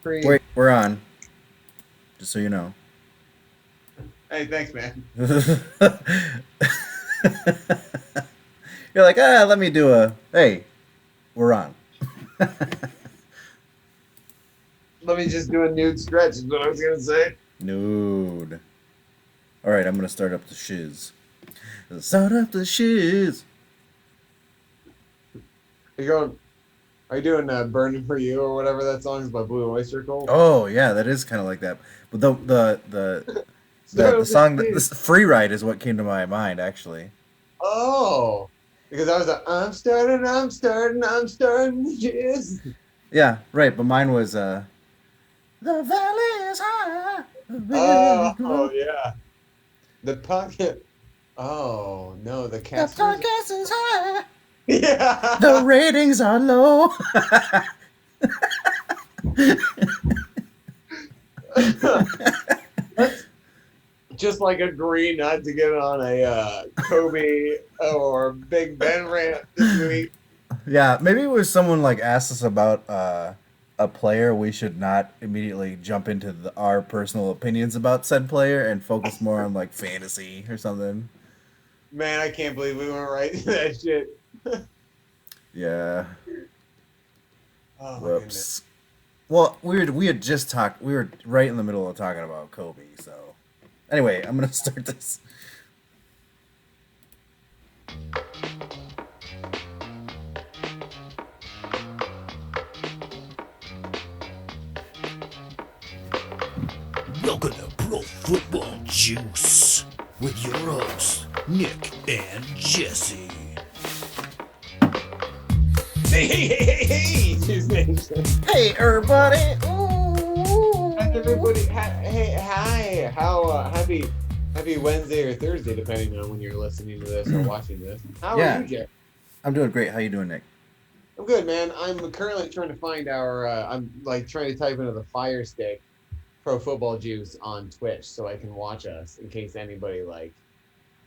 Free. Wait, we're on. Just so you know. Hey, thanks, man. You're like, let me do a. Hey, we're on. Let me just do a nude stretch. Is what I was gonna say. Nude. All right, I'm gonna start up the shiz. Start up the shiz. Are you going? Are you doing "Burning for You" or whatever that song is by Blue Oyster Cult? Oh yeah, that is kind of like that. But Start the up the song that shit. this free ride is what came to my mind actually. Oh, because I was like, I'm starting the jizz. Yeah, right. But mine was the valley is high, the river Oh, low, yeah, the pocket. Oh no, the the casters. podcast is high, the Yeah. ratings are low. That's just like agree not to get on a Kobe or Big Ben rant this week. Yeah, maybe it was someone like asked us about a player. We should not immediately jump into our personal opinions about said player and focus more on like fantasy or something. Man, I can't believe we went right to that shit. Yeah. Oh my goodness. Whoops. Well, we had just talked. We were right in the middle of talking about Kobe. So anyway, I'm gonna start this. Welcome to Pro Football Juice with your hosts, Nick and Jesse. Hey, hey, hey, hey, hey, Juice Nation. Hey, everybody! How's Ooh. everybody? Hey, hi. How happy Wednesday or Thursday, depending on when you're listening to this or watching this. How are Yeah, you, Jack? I'm doing great. How you doing, Nick? I'm good, man. I'm currently trying to find our. I'm like trying to type into the Fire Stick Pro Football Juice on Twitch so I can watch us in case anybody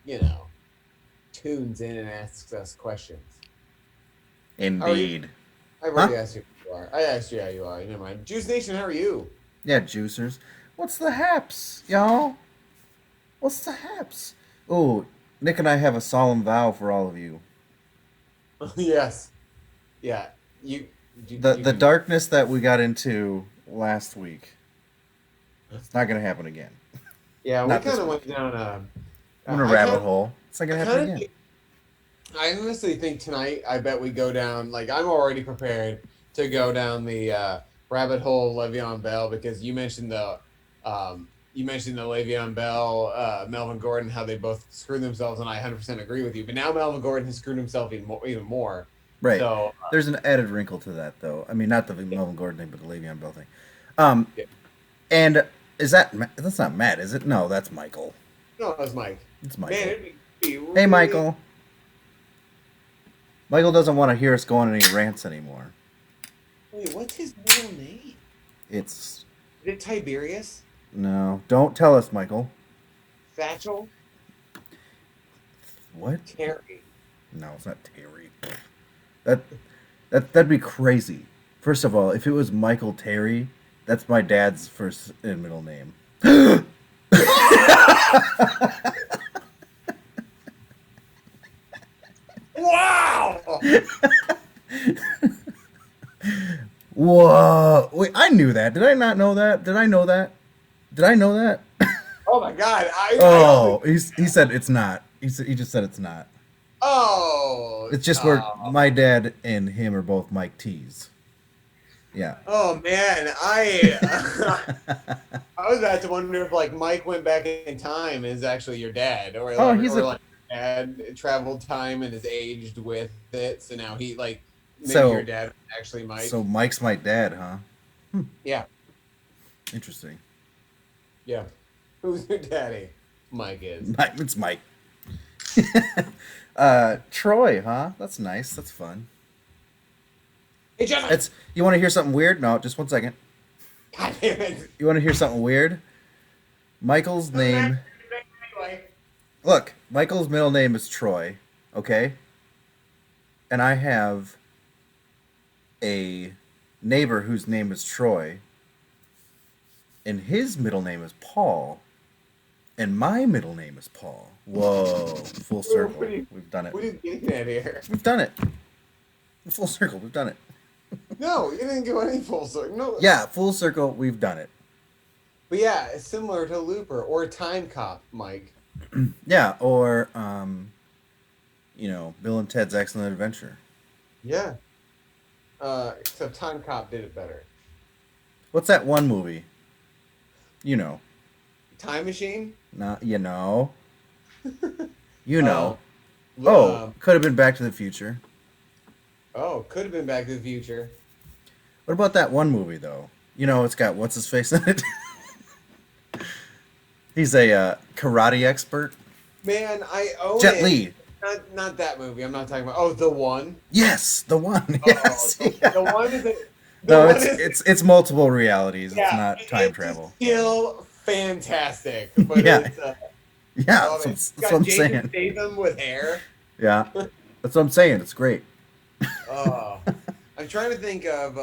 you know tunes in and asks us questions. How are you? Indeed. I've Huh? already asked you how you are. I asked you how you are. Never mind. Juice Nation, how are you? Yeah, juicers. What's the haps, y'all? What's the haps? Oh, Nick and I have a solemn vow for all of you. Yes. Yeah. You The can. darkness that we got into last week, it's not gonna happen again. Yeah, we Not kind this of went week. down. I'm in a I kind rabbit of. hole. It's not I gonna happen kind of. again. I honestly think tonight. I bet we go down. Like I'm already prepared to go down the rabbit hole, Le'Veon Bell, because you mentioned the Le'Veon Bell, Melvin Gordon, how they both screwed themselves, and I 100% agree with you. But now Melvin Gordon has screwed himself even more. Right. So There's an added wrinkle to that, though. I mean, not the Melvin Gordon thing, but the Le'Veon Bell thing. Um, yeah. and is that's not Matt, is it? No, that's Michael. No, it was Mike. It's Man, Michael. it'd be Hey, really. Michael. Michael doesn't want to hear us go on any rants anymore. Wait, what's his middle name? It's Is it Tiberius? no. Don't tell us, Michael. Satchel? What? Terry. No, it's not Terry. That that'd be crazy. First of all, if it was Michael Terry, that's my dad's first and middle name. Wow! Whoa! Wait, I knew that. Did I not know that? Did I know that? Did I know that? Oh my God! I always. Oh, he said it's not. He just said it's not. Oh, It's just where my dad and him are both Mike T's. Yeah. oh man, I I was about to wonder if like Mike went back in time and is actually your dad, Oh, he's or a like your dad traveled time and is aged with it, so now he like maybe your so dad was actually Mike. so Mike's my dad, huh? Hmm, Yeah, interesting. yeah. Who's your daddy? Mike is. It's Mike. Troy, huh? That's nice. That's fun. Hey, Justin! It's you want to hear something weird? No, just 1 second. God damn it! You want to hear something weird? Michael's Doesn't matter name. anyway. Look, Michael's middle name is Troy. Okay, and I have a neighbor whose name is Troy, and his middle name is Paul, and my middle name is Paul. Whoa, full circle. We've done it. What are you getting at here? We've done it. Full circle. We've done it. No, you didn't go any full circle. No. Yeah, full circle. We've done it. But yeah, it's similar to Looper or Time Cop, Mike. Yeah, or Bill and Ted's Excellent Adventure. Yeah. Except Time Cop did it better. What's that one movie? You know. Time Machine? Not you know. You know. Um, Could have been Back to the Future. could have been Back to the Future. What about that one movie though? It's got what's his face in it. He's a karate expert. Man, I own Jet it. Li. Not that movie. I'm not talking about. Oh, The One. Yes, the one. Yes. The One is it. No, it's multiple realities. It's not time it's travel. Still fantastic, but Yeah. it's Yeah, it's that's what I'm Jason saying. Statham with hair. Yeah, that's what I'm saying. It's great. Oh, I'm trying to think of.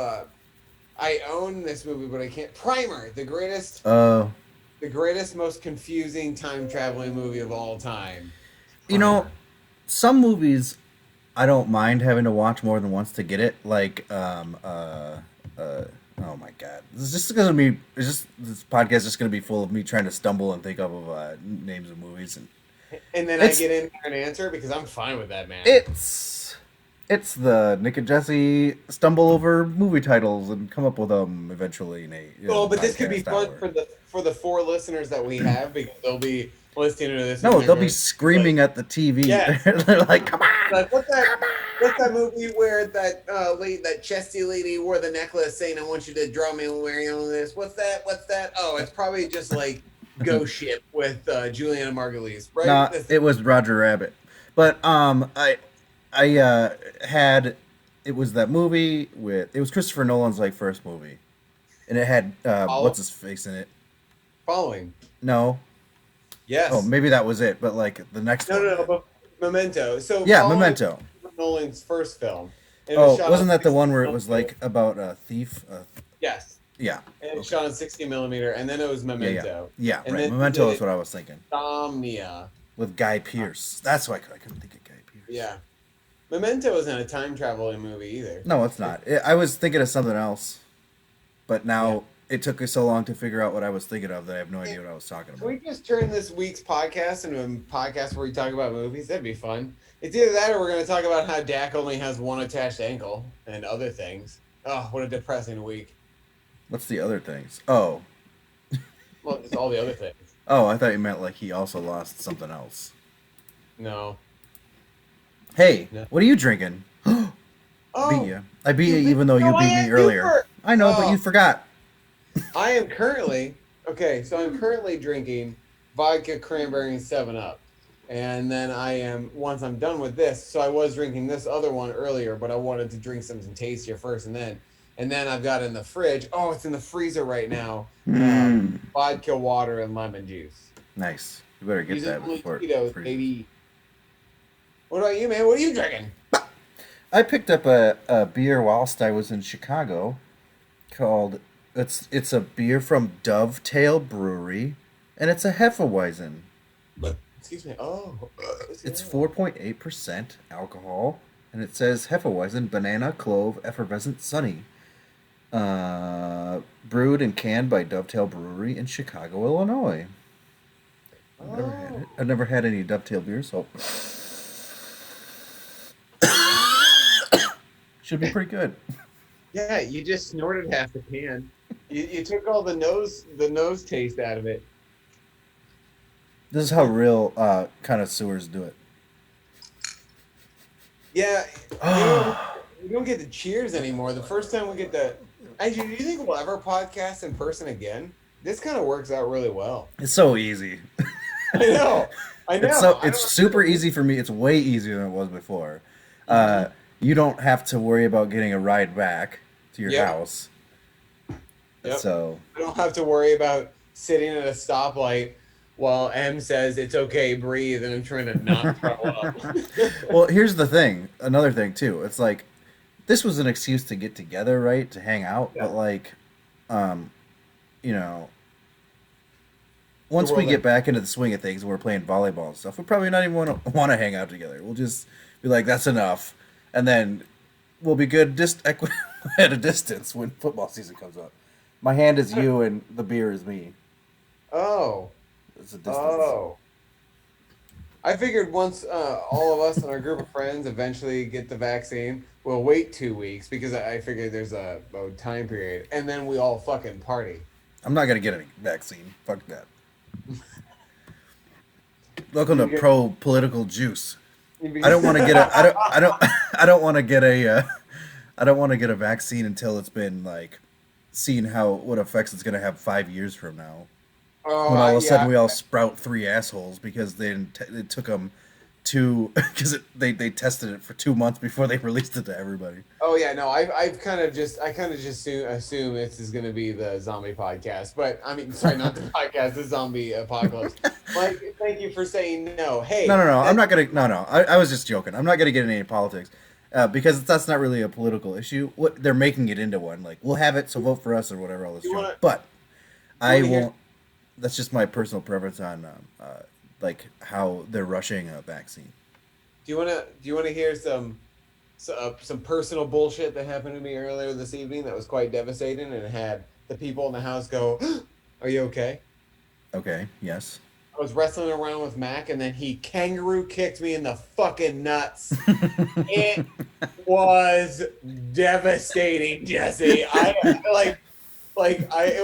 I own this movie, but I can't. Primer, the greatest, most confusing time traveling movie of all time. Primer. Some movies I don't mind having to watch more than once to get it. Like, oh my god, this is just gonna be. It's just this podcast is just gonna be full of me trying to stumble and think of names of movies, and then I get in there and answer because I'm fine with that, man. It's the Nick and Jesse stumble over movie titles and come up with them eventually. But this could be fun for the 4 listeners that we have because they'll be listening to this. No, they'll be screaming at the TV. Yes. They're like, "Come on!" Like, what's that movie where that that chesty lady wore the necklace saying, "I want you to draw me wearing all this"? What's that? Oh, it's probably just like Ghost Ship with Juliana Margulies, right? No, it was Roger Rabbit. But I had it was that movie it was Christopher Nolan's first movie, and it had what's his face in it. Following. No. Yes. Oh, maybe that was it, but the next one. No, but Memento. So yeah, Memento. Nolan's first film. Wasn't that the one where it was about a thief? Yes. Yeah. And it shot on 60 millimeter, and then it was Memento. Yeah, and right. Memento is what I was thinking. Insomnia. With Guy Pearce. That's why I couldn't think of Guy Pearce. Yeah. Memento isn't a time traveling movie either. No, it's not. I was thinking of something else, but now it took me so long to figure out what I was thinking of that I have no idea what I was talking about. Can we just turn this week's podcast into a podcast where we talk about movies? That'd be fun. It's either that or we're going to talk about how Dak only has one attached ankle and other things. Oh, what a depressing week. What's the other things? Oh. Well, it's all the other things. Oh, I thought you meant he also lost something else. No. Hey, what are you drinking? Oh, beat you. I beat you even though you beat me earlier. I know, but you forgot. I am currently drinking vodka, cranberry, and 7-Up. And then once I'm done with this, so I was drinking this other one earlier, but I wanted to drink something tastier first, and then I've got in the fridge. Oh, it's in the freezer right now. Vodka, water, and lemon juice. Nice. You better get that before it baby. What about you, man? What are you drinking? I picked up a beer whilst I was in Chicago called it's a beer from Dovetail Brewery, and it's a Hefeweizen. Excuse me. Oh. It's 4.8% alcohol, and it says Hefeweizen Banana Clove Effervescent Sunny. Brewed and canned by Dovetail Brewery in Chicago, Illinois. I've never had any Dovetail beer, so should be pretty good. Yeah, you just snorted half the can. You took all the nose taste out of it. This is how real connoisseurs do it. Yeah, we don't get the cheers anymore. The first time we get the... Actually, do you think we'll ever podcast in person again? This kind of works out really well. It's so easy. I know. It's super easy for me. It's way easier than it was before. You don't have to worry about getting a ride back to your house. Yep. So I don't have to worry about sitting at a stoplight while M says it's okay, breathe, and I'm trying to not throw up. Well, here's the thing. Another thing too. It's this was an excuse to get together, right? To hang out, but once we get back into the swing of things and we're playing volleyball and stuff, we'll probably not even want to hang out together. We'll just be like, that's enough, and then we'll be good just at a distance when football season comes up. My hand is you, and the beer is me. Oh. It's a distance. Oh. I figured once all of us and our group of friends eventually get the vaccine, we'll wait 2 weeks because I figured there's a time period, and then we all fucking party. I'm not gonna get any vaccine. Fuck that. Welcome to pro political juice. I don't want to get a. I don't want to get a. I don't want to get a vaccine until it's been like, seen what effects it's gonna have 5 years from now. Oh, When all of a sudden we all sprout 3 assholes because it took them because they tested it for 2 months before they released it to everybody. Oh yeah, no, I kind of just assume this is gonna be the zombie podcast, but I mean, sorry, not the podcast, the zombie apocalypse. Mike, thank you for saying no. Hey, No, I'm not gonna. No, I was just joking. I'm not gonna get into any politics because that's not really a political issue. What they're making it into one. Like, we'll have it, so vote for us or whatever. All this junk. But I won't. That's just my personal preference on like how they're rushing a vaccine. Do you wanna hear some personal bullshit that happened to me earlier this evening that was quite devastating, and it had the people in the house go, "Are you okay?" Okay. Yes. I was wrestling around with Mac, and then he kangaroo kicked me in the fucking nuts. It was devastating, Jesse. It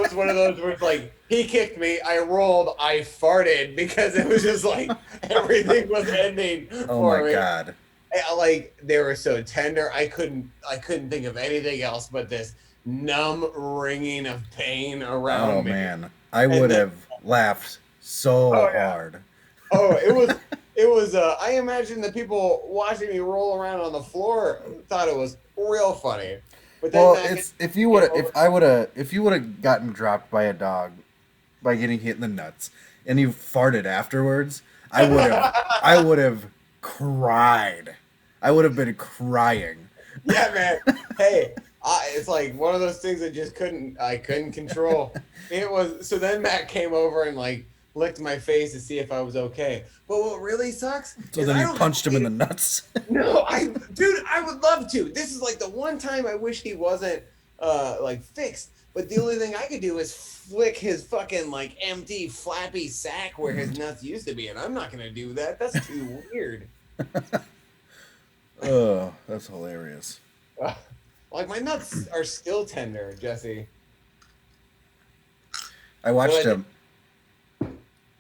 was one of those where it's like, he kicked me, I rolled, I farted, because it was just like everything was ending for me. Oh my god! Like, they were so tender. I couldn't think of anything else but this numb ringing of pain around me. Oh man, I would have laughed so hard. Oh, it was. I imagine the people watching me roll around on the floor thought it was real funny. But then if you would have gotten dropped by a dog by getting hit in the nuts and you farted afterwards, I would have cried. I would have been crying. Yeah, man. Hey, it's like one of those things I couldn't control. It was. So then Matt came over and like licked my face to see if I was okay. But what really sucks so then you punched him in the nuts. No, I would love to. This is like the one time I wish he wasn't like fixed. But the only thing I could do is flick his fucking like empty flappy sack where his nuts used to be, and I'm not gonna do that. That's too weird. Oh, that's hilarious. Like, my nuts are still tender, Jesse. I watched him.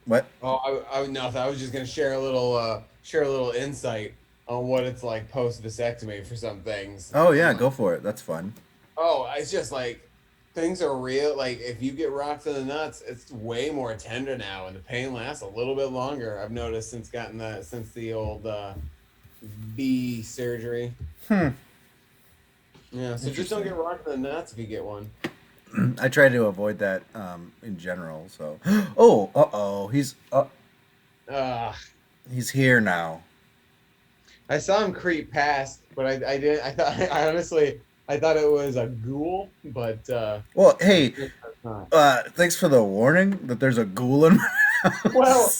What? Oh, I was just gonna share a little insight on what it's like post vasectomy for some things. Oh yeah, go for it. That's fun. Oh, it's just like things are real. Like, if you get rocked in the nuts, it's way more tender now, and the pain lasts a little bit longer. I've noticed since the old B surgery. Yeah, so just don't get rocked in the nuts if you get one. I try to avoid that in general. So, oh, he's here now. I saw him creep past, but I didn't. I thought it was a ghoul, but well, hey, thanks for the warning that there's a ghoul in my house. Well,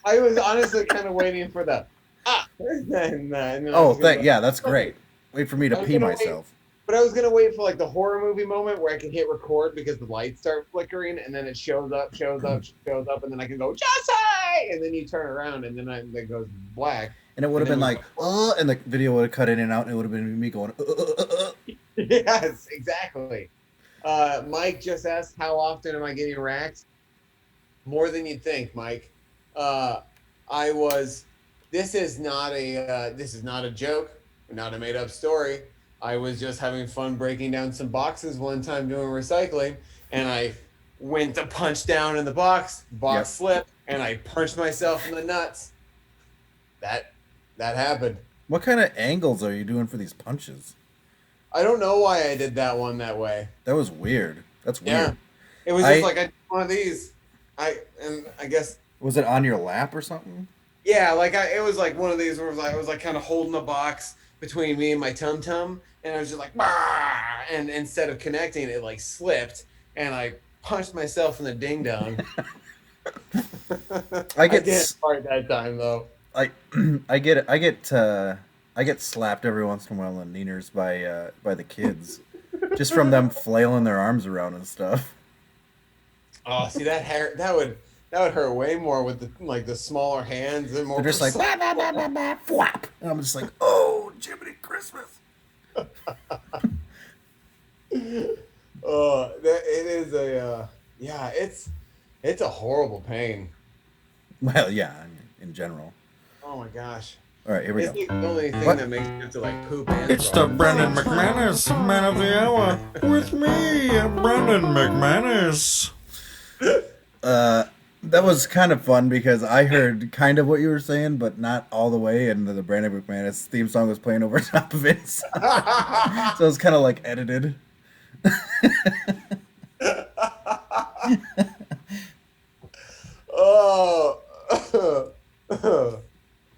I was honestly kind of waiting for the yeah, that's great. Wait for me to pee myself. But I was gonna wait for like the horror movie moment where I can hit record because the lights start flickering, and then it shows up, and then I can go Jesse, and then you turn around, and then it goes black. And it would have been like, and the video would have cut in and out, and it would have been me going, Yes, exactly. Mike just asked, how often am I getting racked? More than you'd think, Mike. This is not a joke, not a made-up story. I was just having fun breaking down some boxes one time doing recycling, and I went to punch down in the box slipped, and I punched myself in the nuts. That happened. What kind of angles are you doing for these punches? I don't know why I did that one that way. That was weird. That's weird. Yeah. It was just like I did one of these. I guess. Was it on your lap or something? Yeah, it was like one of these where I was like kind of holding the box between me and my tum-tum, and I was just like, bah! And instead of connecting, it like slipped, and I punched myself in the ding-dong. I I get didn't fart that time though. I I get slapped every once in a while in the Nieners by the kids, just from them flailing their arms around and stuff. Oh, see that hair that would hurt way more with the smaller hands and more They're just like precise. bah, bah, bah, bah, bah, flap, and I'm just like, oh, Jiminy Christmas. That it is a yeah, it's a horrible pain. Well, yeah, I mean, in general. Oh my gosh. All right, here we It's go. the only thing What? that makes me have to like poop and It's the fart. Brendan McManus Man of the Hour with me, Brendan McManus. That was kind of fun because I heard kind of what you were saying, but not all the way, and the Brandon McManus theme song was playing over top of it, so it was kind of like edited. Oh,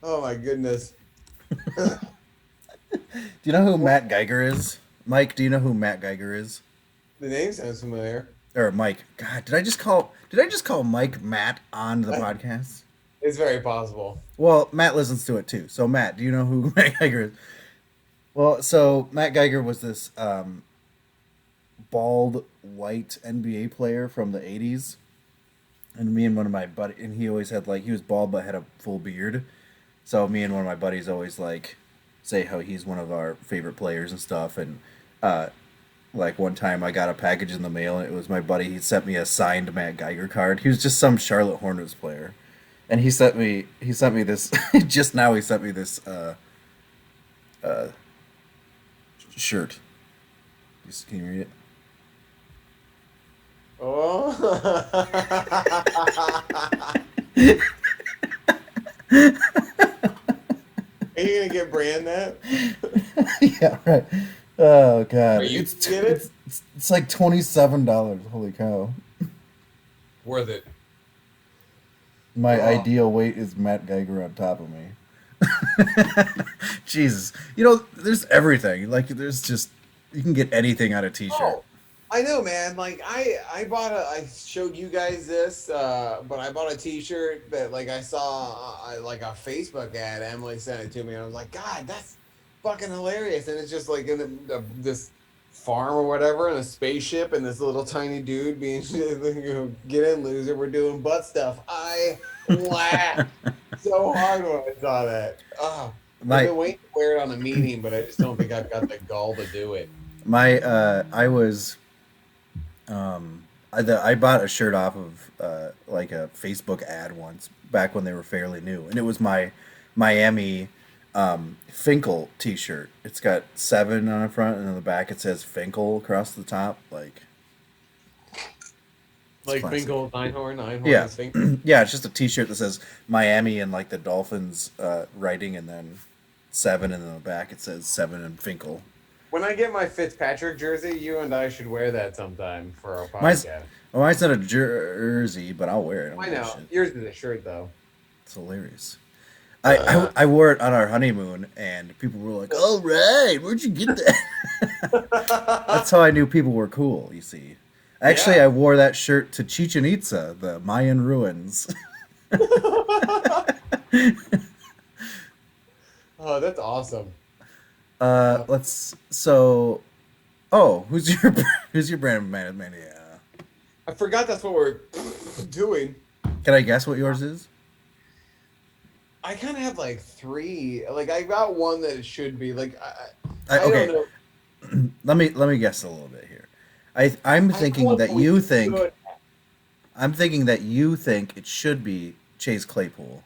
oh my goodness. Do you know who Matt Geiger is? Mike, do you know who Matt Geiger is? The name sounds familiar. Or Mike? God, did I just call Mike Matt on the podcast? It's very possible. Well, Matt listens to it too. So Matt, do you know who Matt Geiger is? Well, so Matt Geiger was this bald white NBA player from the '80s, and me and one of my buddies, and he always had he was bald but had a full beard. So me and one of my buddies always say how he's one of our favorite players and stuff. And one time I got a package in the mail and it was my buddy. He sent me a signed Matt Geiger card. He was just some Charlotte Hornets player, and he sent me this just now. He sent me this shirt. Can you read it? Oh. Are you gonna get Brand that? Yeah, right. Oh god, Are you get it? It's like $27. Holy cow! Worth it. My Oh. ideal weight is Matt Geiger on top of me. Jesus, there's everything. There's just you can get anything on a T-shirt. Oh, I know, man. Like I bought I showed you guys this, but I bought a T-shirt that I saw like a Facebook ad. Emily sent it to me, and I was like, God, that's fucking hilarious. And it's just like in this farm or whatever, in a spaceship, and this little tiny dude being get in, loser. We're doing butt stuff. I laughed so hard when I saw that. Oh, I've been waiting to wear it on a meeting, but I just don't think I've got the gall to do it. I was I bought a shirt off of a Facebook ad once back when they were fairly new, and it was my Miami Finkel T-shirt. It's got 7 on the front, and on the back it says Finkel across the top. Like Finkel, Einhorn Yeah. is Finkel. Yeah, it's just a T-shirt that says Miami and the Dolphins writing, and then 7, and on the back it says 7 and Finkel. When I get my Fitzpatrick jersey, you and I should wear that sometime for our podcast. Mine's not a jersey, but I'll wear it. I know. Yours is a shirt, though. It's hilarious. I wore it on our honeymoon, and people were like, "All right, where'd you get that?" That's how I knew people were cool. You see, actually, Yeah. I wore that shirt to Chichen Itza, the Mayan ruins. Oh, that's awesome. Who's your Brandon Mania? I forgot that's what we're doing. Can I guess what yours is? I kind of have 3. I got one that it should be. I Okay. don't know. Let me guess a little bit here. I'm thinking that you think it should be Chase Claypool.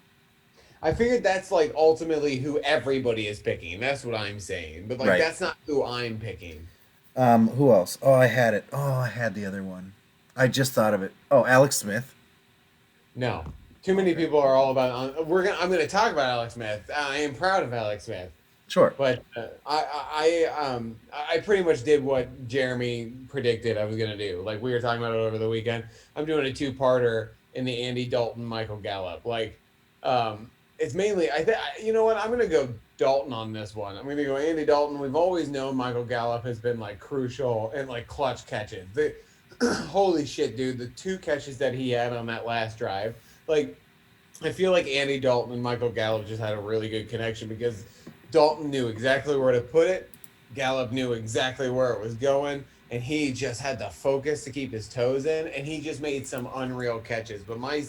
I figured that's ultimately who everybody is picking. That's what I'm saying. But Right. that's not who I'm picking. Who else? Oh, I had it. Oh, I had the other one. I just thought of it. Oh, Alex Smith. No. Too many people are all about. I'm gonna talk about Alex Smith. I am proud of Alex Smith. Sure. But I pretty much did what Jeremy predicted I was gonna do. We were talking about it over the weekend. I'm doing a 2-parter in the Andy Dalton, Michael Gallup. It's mainly you know what? I'm gonna go Dalton on this one. I'm gonna go Andy Dalton. We've always known Michael Gallup has been crucial and clutch catches. holy shit, dude, the 2 catches that he had on that last drive, like I feel like Andy Dalton and Michael Gallup just had a really good connection because Dalton knew exactly where to put it. Gallup knew exactly where it was going, and he just had the focus to keep his toes in, and he just made some unreal catches. But my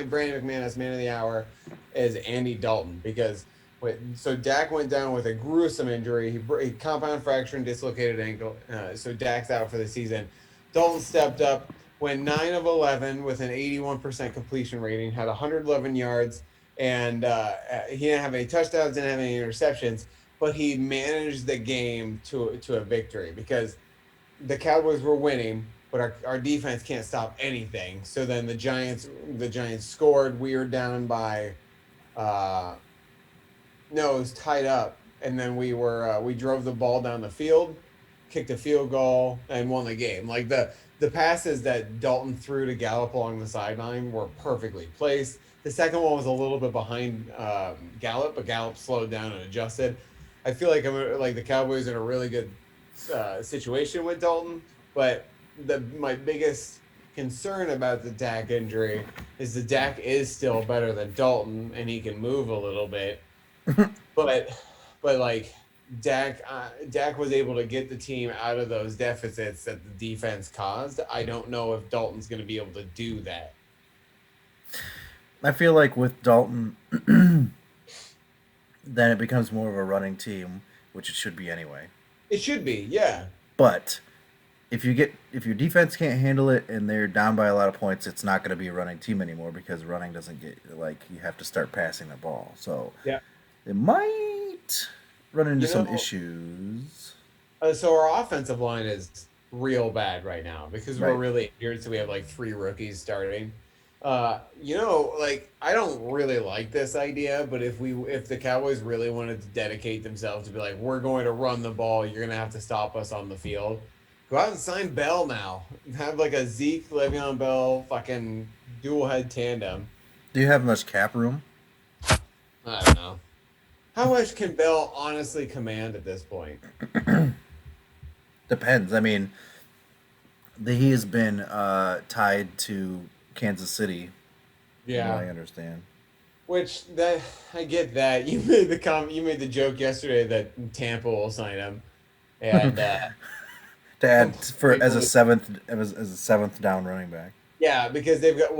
Brandon McManus man of the hour is Andy Dalton because so Dak went down with a gruesome injury. He compound fracture and dislocated ankle. So Dak's out for the season. Dalton stepped up, went 9 of 11 with an 81% completion rating, had 111 yards, and he didn't have any touchdowns, didn't have any interceptions, but he managed the game to a victory because the Cowboys were winning, but our defense can't stop anything. So then the Giants scored. We were down by no, it was tied up, and then we drove the ball down the field, kicked a field goal, and won the game. Like the passes that Dalton threw to Gallup along the sideline were perfectly placed. The second one was a little bit behind Gallup, but Gallup slowed down and adjusted. I feel like like the Cowboys are in a really good situation with Dalton, but my biggest concern about the Dak injury is the Dak is still better than Dalton, and he can move a little bit but like Dak was able to get the team out of those deficits that the defense caused. I don't know if Dalton's going to be able to do that. I feel like with Dalton, then it becomes more of a running team, which it should be anyway. It should be, yeah. But if your defense can't handle it and they're down by a lot of points, it's not going to be a running team anymore because running doesn't get like you have to start passing the ball. So yeah, it might run into some issues. So our offensive line is real bad right now because we're really injured. So we have like 3 rookies starting. Like I don't really like this idea, but if the Cowboys really wanted to dedicate themselves to be like, we're going to run the ball, you're going to have to stop us on the field. Go out and sign Bell now. Have like a Zeke, Le'Veon Bell, fucking dual head tandem. Do you have much cap room? I don't know. How much can Bell honestly command at this point? Depends. I mean, he has been tied to Kansas City. Yeah, I understand. Which that I get that you made the joke yesterday that Tampa will sign him, and to add as a seventh down running back. Yeah, because they've got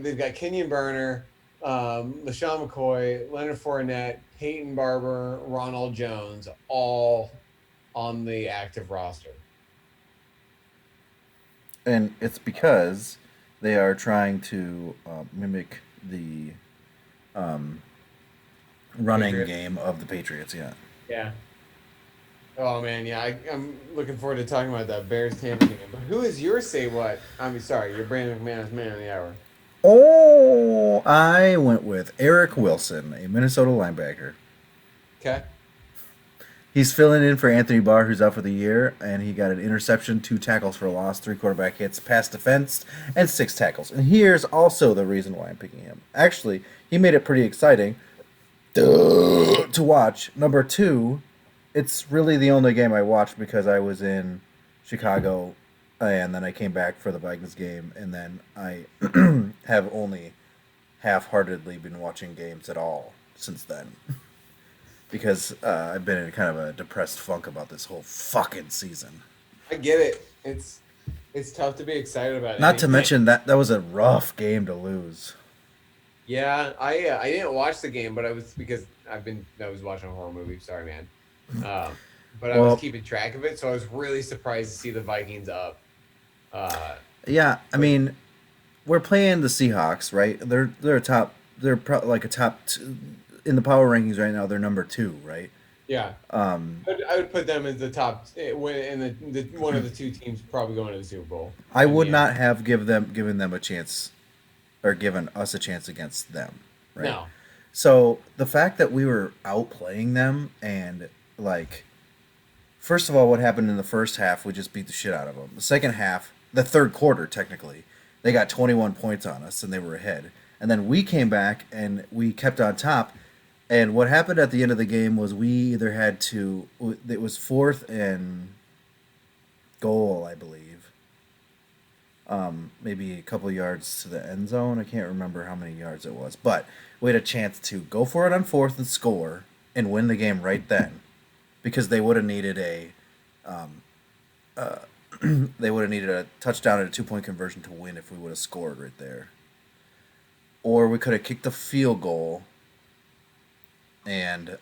they've got Kenyon Burner, LaShawn McCoy, Leonard Fournette, Peyton Barber, Ronald Jones, all on the active roster. And it's because they are trying to mimic the running Patriots game of the Patriots. Yeah. Yeah. Oh man, yeah, I'm looking forward to talking about that Bears Tampa game. But who is your your Brandon McManus man of the hour? Oh, I went with Eric Wilson, a Minnesota linebacker. Okay. He's filling in for Anthony Barr, who's out for the year, and he got an interception, 2 tackles for a loss, 3 quarterback hits, pass defense, and 6 tackles. And here's also the reason why I'm picking him. Actually, he made it pretty exciting to watch. Number 2, it's really the only game I watched because I was in Chicago, and then I came back for the Vikings game, and then I have only half-heartedly been watching games at all since then. Because I've been in kind of a depressed funk about this whole fucking season. I get it. It's tough to be excited about. Not to mention that was a rough game to lose. Yeah, I didn't watch the game, but I was watching a horror movie. Sorry, man. But I was keeping track of it, so I was really surprised to see the Vikings up. Yeah, I mean, we're playing the Seahawks, right? They're a top. They're like a top. In the power rankings right now, they're number 2, right? Yeah. I would put them as the top in the one of the 2 teams probably going to the Super Bowl. I would not have given them a chance, or given us a chance against them, right? No. So the fact that we were outplaying them and like, first of all, what happened in the first half? We just beat the shit out of them. The second half, the third quarter, technically, they got 21 points on us and they were ahead. And then we came back and we kept on top. And what happened at the end of the game was we either had to, it was 4th and goal, I believe. maybe a couple yards to the end zone. I can't remember how many yards it was, but we had a chance to go for it on fourth and score and win the game right then, because they would have needed they would have needed a touchdown and a 2-point conversion to win if we would have scored right there. Or we could have kicked a field goal and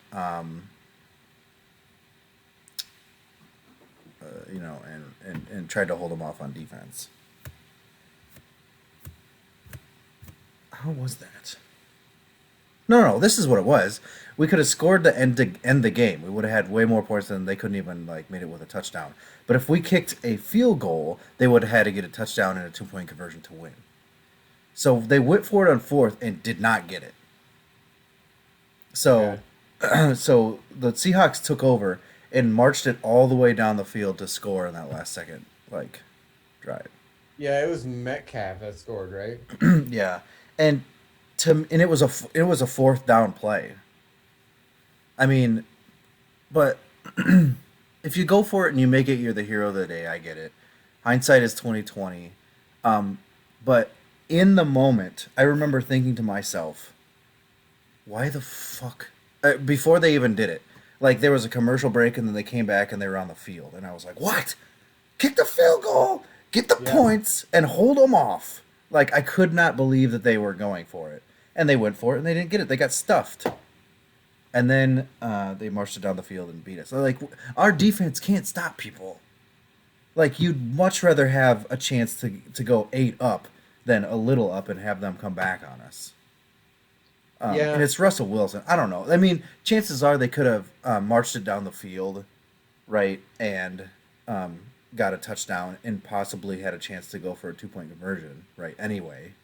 and tried to hold them off on defense. How was that? No, this is what it was. We could have scored to end the game. We would have had way more points than they couldn't even made it with a touchdown. But if we kicked a field goal, they would have had to get a touchdown and a 2-point conversion to win. So they went for it on fourth and did not get it. So, so the Seahawks took over and marched it all the way down the field to score in that last second drive. Yeah, it was Metcalf that scored, right? Yeah, and it was a fourth down play. I mean, but if you go for it and you make it, you're the hero of the day. I get it. Hindsight is 2020. But in the moment, I remember thinking to myself, why the fuck? Before they even did it, there was a commercial break and then they came back and they were on the field, and I was like, what? Kick the field goal, get the points, and hold them off. I could not believe that they were going for it, and they went for it and they didn't get it. They got stuffed. And then they marched it down the field and beat us. So, our defense can't stop people. You'd much rather have a chance to go 8 up than a little up and have them come back on us. And it's Russell Wilson. I don't know. I mean, chances are they could have marched it down the field, right, and got a touchdown and possibly had a chance to go for a 2-point conversion, right, anyway.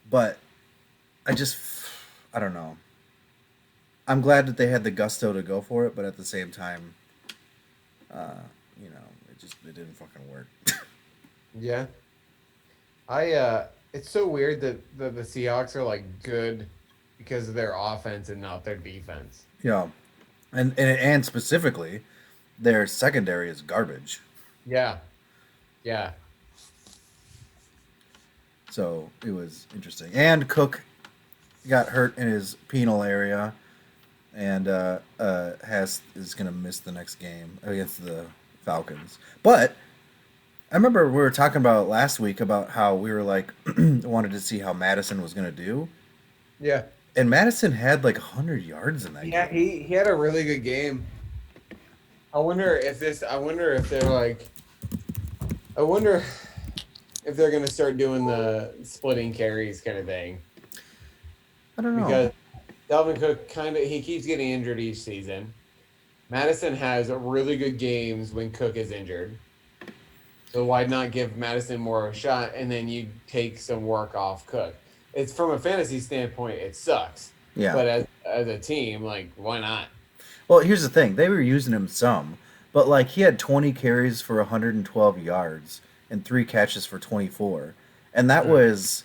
But I don't know. I'm glad that they had the gusto to go for it, but at the same time, it didn't fucking work. Yeah. It's so weird that the Seahawks are good because of their offense and not their defense. Yeah. And specifically, their secondary is garbage. Yeah. Yeah. So it was interesting. And Cook got hurt in his penal area, and is going to miss the next game against the Falcons. But I remember we were talking about last week about how we were wanted to see how Madison was going to do. Yeah. And Madison had 100 yards in that game. Yeah, he had a really good game. I wonder if they're going to start doing the splitting carries kind of thing. I don't know. Because Dalvin Cook he keeps getting injured each season. Madison has really good games when Cook is injured. So why not give Madison more of a shot, and then you take some work off Cook? It's from a fantasy standpoint, it sucks. Yeah. But as a team, why not? Well, here's the thing. They were using him some, but he had 20 carries for 112 yards and 3 catches for 24. And that was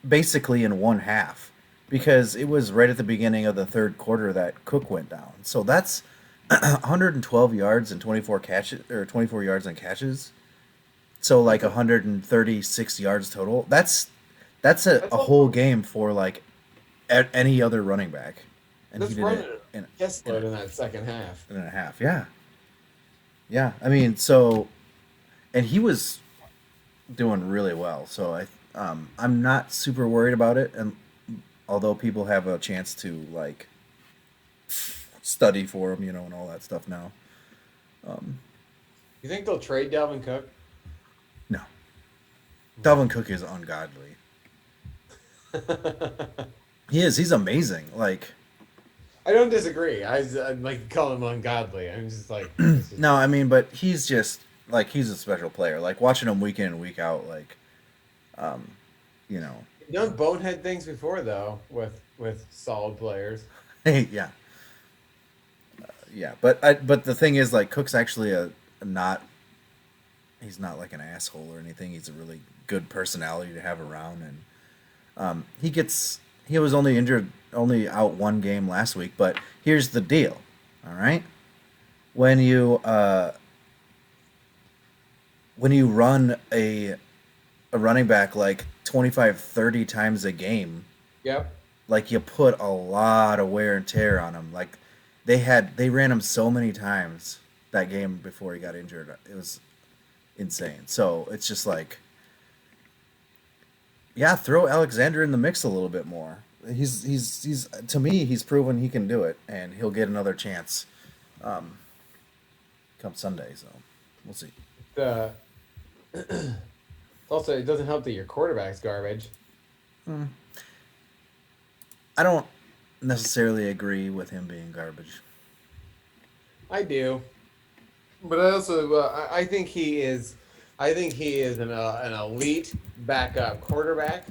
basically in one half, because it was right at the beginning of the third quarter that Cook went down. So that's 112 yards and 24 catches, or 24 yards and catches. So 136 yards total. That's a whole game for any other running back. And he did it in that second half. In a half, yeah. Yeah, I mean, and he was doing really well. So I'm not super worried about it, and although people have a chance to study for him, and all that stuff now. You think they'll trade Dalvin Cook? No. Dalvin Cook is ungodly. He is. He's amazing. I don't disagree. I call him ungodly. I'm just No, I mean, but he's just he's a special player. Watching him week in and week out, He's done bonehead things before though with solid players. Yeah. Yeah, but the thing is, Cook's actually he's not an asshole or anything. He's a really good personality to have around, and he was only out one game last week. But here's the deal, all right? When when you run a running back like 25, 30 times a game, Yep. like you put a lot of wear and tear on him. Like they ran him so many times that game before he got injured. It was insane. So it's just like, yeah, throw Alexander in the mix a little bit more. He's to me he's proven he can do it, and he'll get another chance um, come Sunday. So we'll see. The also, it doesn't help that your quarterback's garbage. I don't necessarily agree with him being garbage. I do, but I also I think he is. I think he is an elite backup quarterback,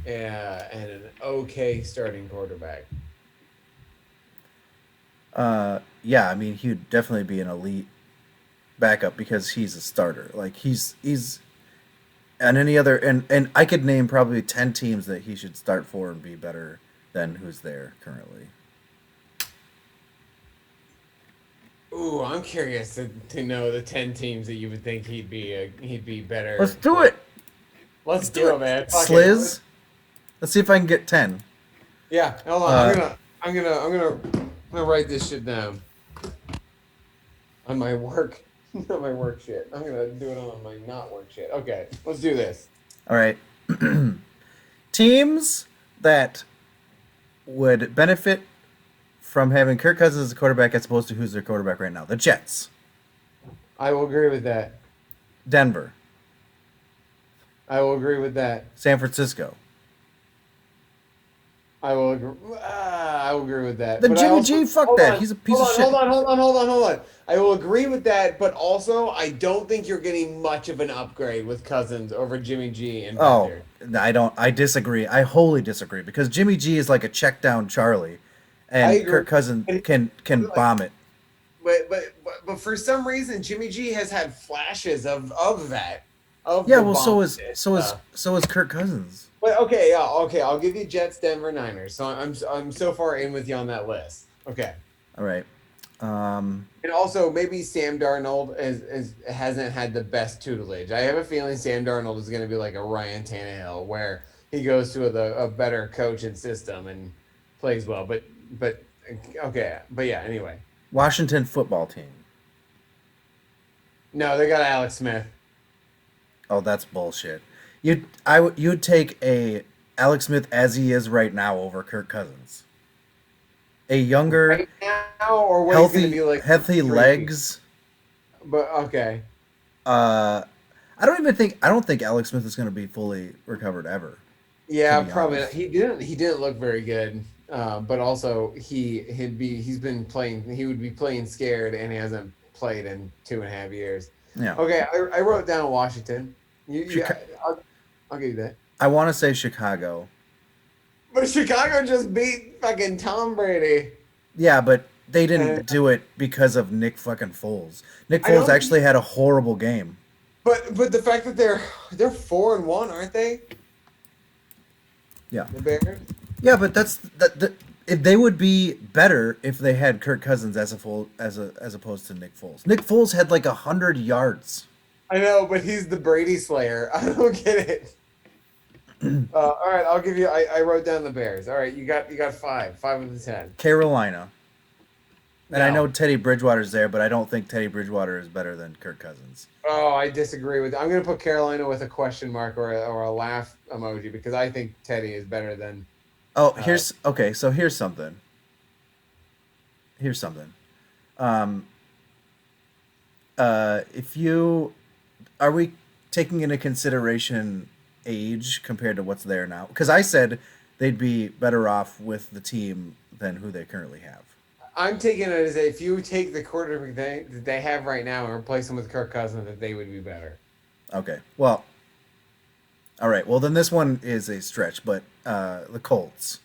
and an okay starting quarterback. Yeah, I mean he would definitely be an elite backup because he's a starter. Like he's and any other and I could name probably 10 teams that he should start for and be better than who's there currently. Ooh, I'm curious to know the 10 teams that you would think he'd be better. Let's do it. Let's do it, man. Fuck it. Sliz. Let's see if I can get 10. Yeah, hold on. I'm gonna write this shit down on my work, not my work shit. I'm gonna do it on my not work shit. Okay, let's do this. All right. Teams that would benefit from having Kirk Cousins as a quarterback as opposed to who's their quarterback right now. The Jets, I will agree with that. Denver, I will agree with that. San Francisco. I will agree. I will agree with that. The But I Jimmy also- G, fuck hold that. on, He's a piece hold of on, shit. Hold on. I will agree with that, but also I don't think you're getting much of an upgrade with Cousins over Jimmy G and Oh, Bender. I don't. I disagree. I wholly disagree because Jimmy G is like a check down Charlie, I and agree. Kirk Cousins can like- bomb it. But for some reason, Jimmy G has had flashes of that. Yeah, the well, so bomb. is Kirk Cousins. But okay, yeah, okay. I'll give you Jets, Denver, Niners. So I'm so far in with you on that list. Okay. All right. And also, maybe Sam Darnold hasn't had the best tutelage. I have a feeling Sam Darnold is going to be like a Ryan Tannehill, where he goes to a better coach and system and plays well. But okay, but yeah. Anyway, Washington football team. no, they got Alex Smith. Oh, that's bullshit. You'd take a Alex Smith as he is right now over Kirk Cousins. A younger, Right now, or what he's going to be like? healthy 3 legs. But okay, I don't think Alex Smith is going to be fully recovered ever. yeah, To be probably. honest. He didn't look very good. But also he would be playing scared, and he hasn't played in 2.5 years. Yeah. Okay, I wrote down Washington. I'll give you that. I want to say Chicago. But Chicago just beat fucking Tom Brady. Yeah, but they didn't do it because of Nick fucking Foles. Nick I don't Foles actually had a horrible game. But the fact that they're 4-1, aren't they? Yeah. The Bears. Yeah, but if they would be better if they had Kirk Cousins as opposed to Nick Foles. Nick Foles had like 100 yards. I know, but he's the Brady Slayer. I don't get it. All right, I'll give you. I wrote down the Bears. All right, you got 5 of the 10. Carolina. And I No. know Teddy Bridgewater's there, but I don't think Teddy Bridgewater is better than Kirk Cousins. Oh, I disagree with. I'm gonna put Carolina with a question mark or a laugh emoji because I think Teddy is better than. Oh, so here's something. If you are we taking into consideration age compared to what's there now? Because I said they'd be better off with the team than who they currently have. I'm taking it as if you take the quarterback that they have right now and replace them with Kirk Cousins, that they would be better. Okay. Well. All right. Well, then this one is a stretch, but the Colts.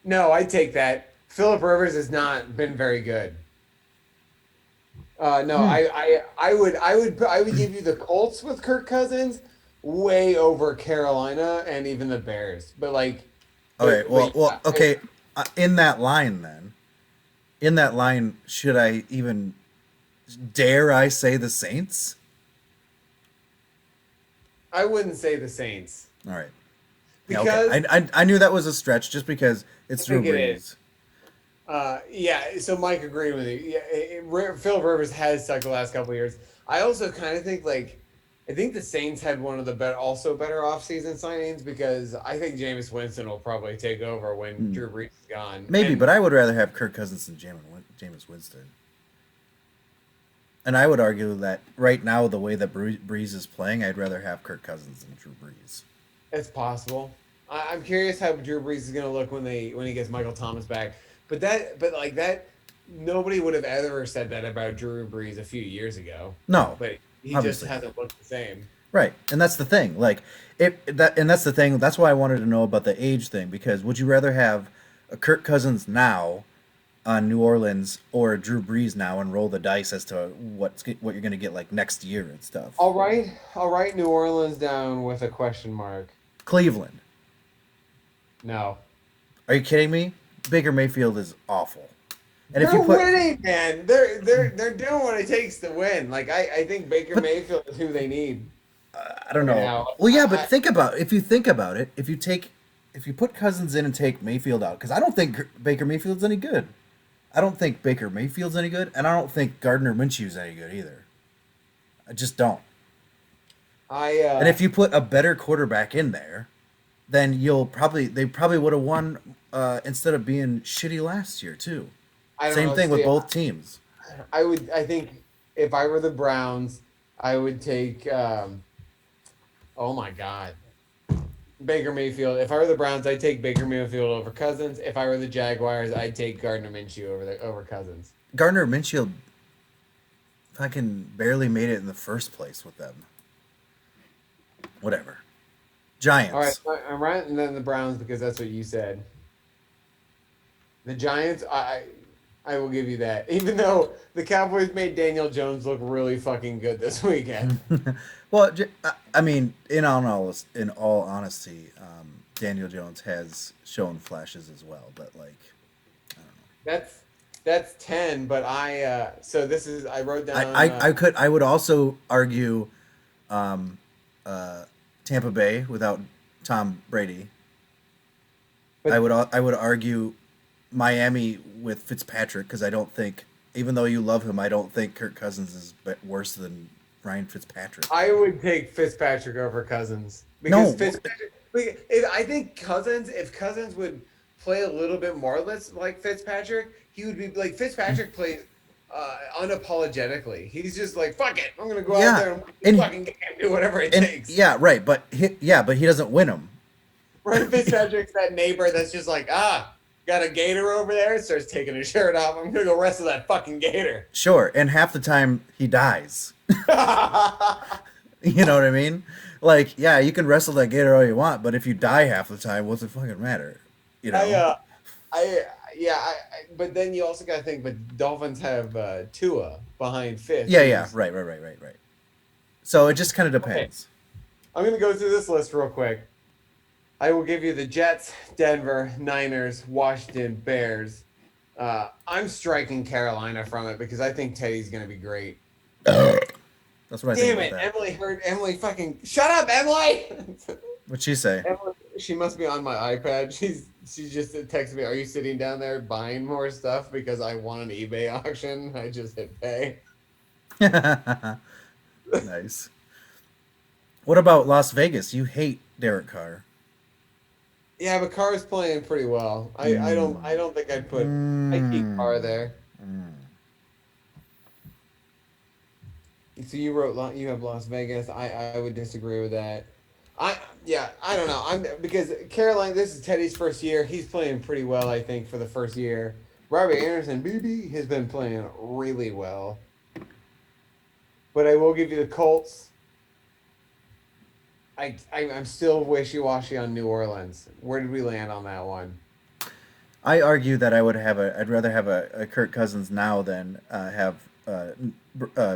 No, I take that. Philip Rivers has not been very good. No, I would give you the Colts with Kirk Cousins way over Carolina and even the Bears. But like, Okay. but- Well. Okay. In that line, then. In that line, should I even Dare I say the Saints? I wouldn't say the Saints All right. Yeah, because okay. I knew that was a stretch just because it's I Drew think it is. Brees. Yeah, so Mike agreed with you. Yeah, Phil Rivers has sucked the last couple of years. I also kind of think I think the Saints had one of the better offseason signings because I think Jameis Winston will probably take over when Mm, Drew Brees is gone. maybe, And but I would rather have Kirk Cousins than Jameis Winston. And I would argue that right now, the way that Brees is playing, I'd rather have Kirk Cousins than Drew Brees. it's possible. I'm curious how Drew Brees is going to look when he gets Michael Thomas back. But nobody would have ever said that about Drew Brees a few years ago. No, But he just obviously. hasn't looked the same. Right, and that's the thing. Like, and that's the thing. That's why I wanted to know about the age thing because would you rather have a Kirk Cousins now on New Orleans or a Drew Brees now and roll the dice as to what you're going to get like next year and stuff? All right. New Orleans down with a question mark. Cleveland. No, Are you kidding me? Baker Mayfield is awful. And they're if you put, winning, man. They're doing what it takes to win. Like I think Baker Mayfield is who they need. I don't know. Now, Well, yeah, but if you think about it, if you put Cousins in and take Mayfield out, because I don't think Baker Mayfield's any good. I don't think Baker Mayfield's any good, and I don't think Gardner Minshew's any good either. I just don't. And if you put a better quarterback in there, then they probably would have won instead of being shitty last year too. I don't Same know, thing with see, both teams. I think if I were the Browns, I would take. Oh my God, Baker Mayfield. If I were the Browns, I'd take Baker Mayfield over Cousins. If I were the Jaguars, I'd take Gardner Minshew over Cousins. Gardner Minshew fucking barely made it in the first place with them. Whatever. Giants. All right, I'm right, and then the Browns because that's what you said. The Giants, I will give you that. Even though the Cowboys made Daniel Jones look really fucking good this weekend. Well, I mean, in all honesty, Daniel Jones has shown flashes as well, but like, I don't know. That's 10, but so this is I wrote down. I would also argue, Tampa Bay without Tom Brady. But- I would argue Miami with Fitzpatrick because I don't think, even though you love him, I don't think Kirk Cousins is worse than Ryan Fitzpatrick. I would take Fitzpatrick over Cousins because Fitzpatrick. I think if Cousins would play a little bit more like Fitzpatrick, he would be like Fitzpatrick plays unapologetically. He's just like, fuck it, I'm gonna go out there and fucking game, do whatever it takes. Yeah, right, but he doesn't win them. Ryan Fitzpatrick's that neighbor that's just like, got a gator over there, starts taking his shirt off. I'm gonna go wrestle that fucking gator. Sure, and half the time he dies. You know what I mean? Like, yeah, you can wrestle that gator all you want, but if you die half the time, what's it fucking matter? You know? But then you also gotta think, but Dolphins have Tua behind Fitz. Yeah, right. So it just kind of depends. Okay. I'm gonna go through this list real quick. I will give you the Jets, Denver, Niners, Washington, Bears. I'm striking Carolina from it because I think Teddy's gonna be great. That's what I think. Damn it, Emily fucking shut up, Emily. What'd she say? Emily, she must be on my iPad. She just texted me, "Are you sitting down there buying more stuff because I won an eBay auction?" I just hit pay. Nice. What about Las Vegas? You hate Derek Carr. Yeah, but Carr's playing pretty well. I don't think I'd put I keep Carr there. So you have Las Vegas. I would disagree with that. I don't know. Because Carolina, this is Teddy's first year. He's playing pretty well, I think, for the first year. Robbie Anderson, BB, has been playing really well. But I will give you the Colts. I'm still wishy-washy on New Orleans. Where did we land on that one? I argue that I'd rather have a Kirk Cousins now than have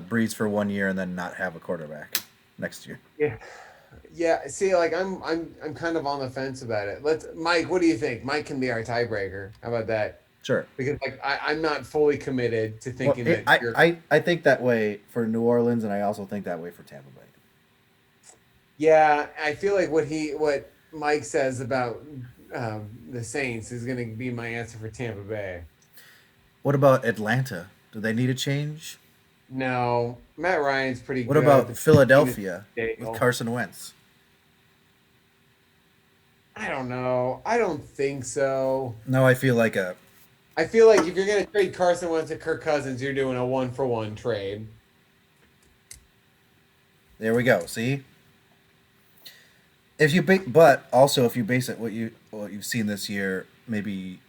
Breeze for 1 year and then not have a quarterback next year. Yeah. See, like I'm kind of on the fence about it. Mike. What do you think? Mike can be our tiebreaker. How about that? Sure. because like I'm not fully committed to Well, thinking that you're. I think that way for New Orleans, and I also think that way for Tampa Bay. Yeah, I feel like what Mike says about the Saints is going to be my answer for Tampa Bay. What about Atlanta? Do they need a change? No, Matt Ryan's pretty What good. about The team is Philadelphia with stable. Carson Wentz? I don't know. I don't think so. No, I feel like a I feel like if you're going to trade Carson Wentz to Kirk Cousins, you're doing a 1-for-1 trade. there we go. See, if you but also if you base it what you've seen this year, maybe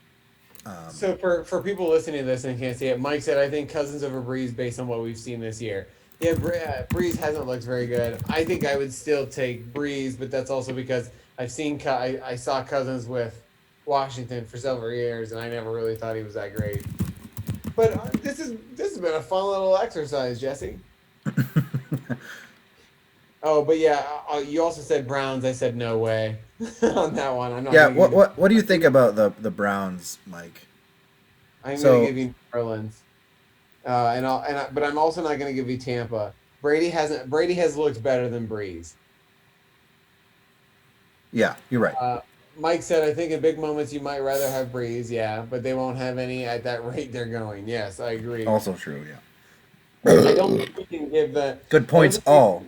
So for people listening to this and can't see it, Mike said I think Cousins over Breeze based on what we've seen this year. Yeah, Breeze hasn't looked very good. I think I would still take Breeze, but that's also because I saw Cousins with Washington for several years, and I never really thought he was that great. But this has been a fun little exercise, Jesse. Oh, but yeah, you also said Browns. I said no way on that one. I'm not. yeah. Gonna give you, What do you think about the Browns, Mike? I'm going to So give you New Orleans. But I'm also not going to give you Tampa. Brady has looked better than Breeze. yeah, you're right. Mike said, I think in big moments you might rather have Breeze, yeah, but they won't have any at that rate they're going. Yes, I agree. Also true. Yeah. I don't think we can give the. Good I points. don't think, All.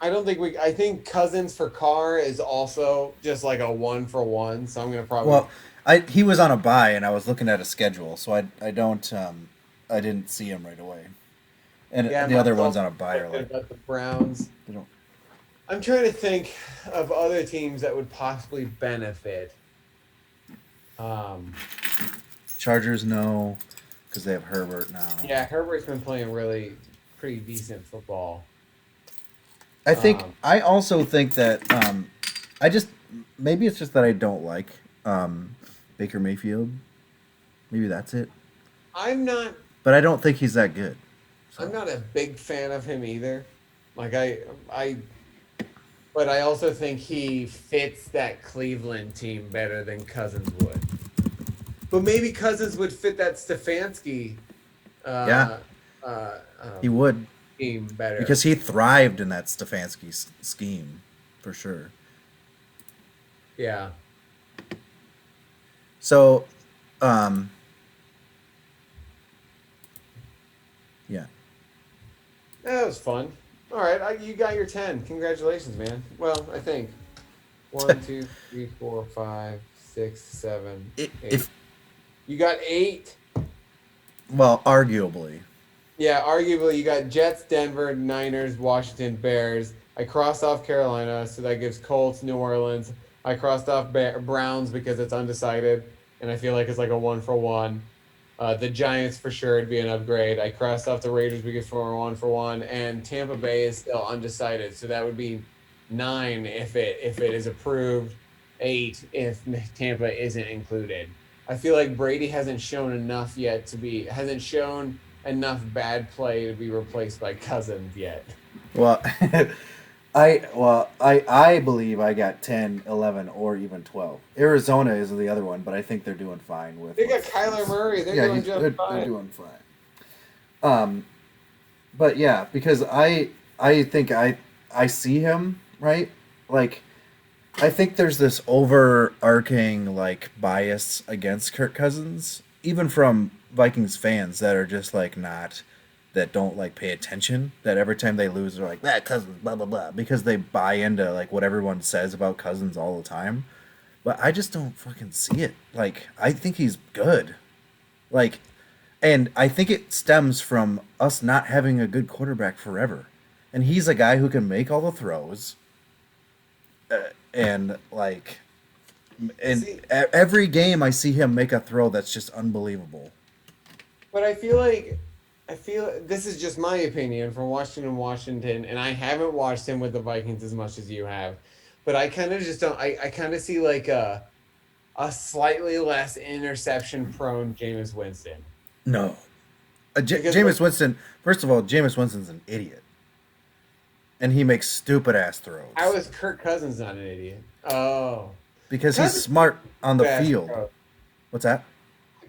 I don't think we. I think Cousins for Carr is also just like a 1-for-1. So I'm gonna probably. Well, he was on a bye, and I was looking at a schedule, so I don't I didn't see him right away. And Yeah, the other myself, ones on a bye are like about the Browns. they don't. I'm trying to think of other teams that would possibly benefit. Um, Chargers no, because they have Herbert now. yeah, Herbert's been playing really pretty decent football. I also think that I just maybe it's just that I don't like Baker Mayfield. Maybe that's it. I'm not. But I don't think he's that good. I'm not a big fan of him either. Like but I also think he fits that Cleveland team better than Cousins would. But maybe Cousins would fit that Stefanski Yeah. He would team better. because he thrived in that Stefanski scheme for sure. Yeah. So, yeah. That was fun. All right, you got your 10. Congratulations, man. Well, I think 1, 2, 3, 4, 5, 6, 7, 8. If You got 8. well, arguably. Yeah, arguably you got Jets, Denver, Niners, Washington, Bears. I crossed off Carolina, so that gives Colts, New Orleans. I crossed off Browns because it's undecided, and I feel like it's like a 1-for-1. The Giants for sure would be an upgrade. I crossed off the Raiders because for a 1-for-1, and Tampa Bay is still undecided, so that would be 9 if it is approved, 8 if Tampa isn't included. I feel like Brady hasn't shown enough yet hasn't shown enough bad play to be replaced by Cousins yet. Well, I believe I got 10, 11, or even 12. Arizona is the other one, but I think they're doing fine with. They got Kyler Murray. They're doing just fine. They're doing fine. But yeah, because I think I see him right. Like, I think there's this overarching like bias against Kirk Cousins, even from Vikings fans that are just like not. That don't like pay attention. That every time they lose, they're like that Cousins, blah blah blah, because they buy into like what everyone says about Cousins all the time. But I just don't fucking see it. Like I think he's good. Like, and I think it stems from us not having a good quarterback forever. And he's a guy who can make all the throws. And like, and every game I see him make a throw that's just unbelievable. But I feel this is just my opinion from Washington, and I haven't watched him with the Vikings as much as you have, but I kind of just don't. I kind of see like a slightly less interception prone Jameis Winston. No, Jameis Winston. First of all, Jameis Winston's an idiot, and he makes stupid ass throws. How is Kirk Cousins not an idiot? Oh, because he's smart on the field. Throw. What's that?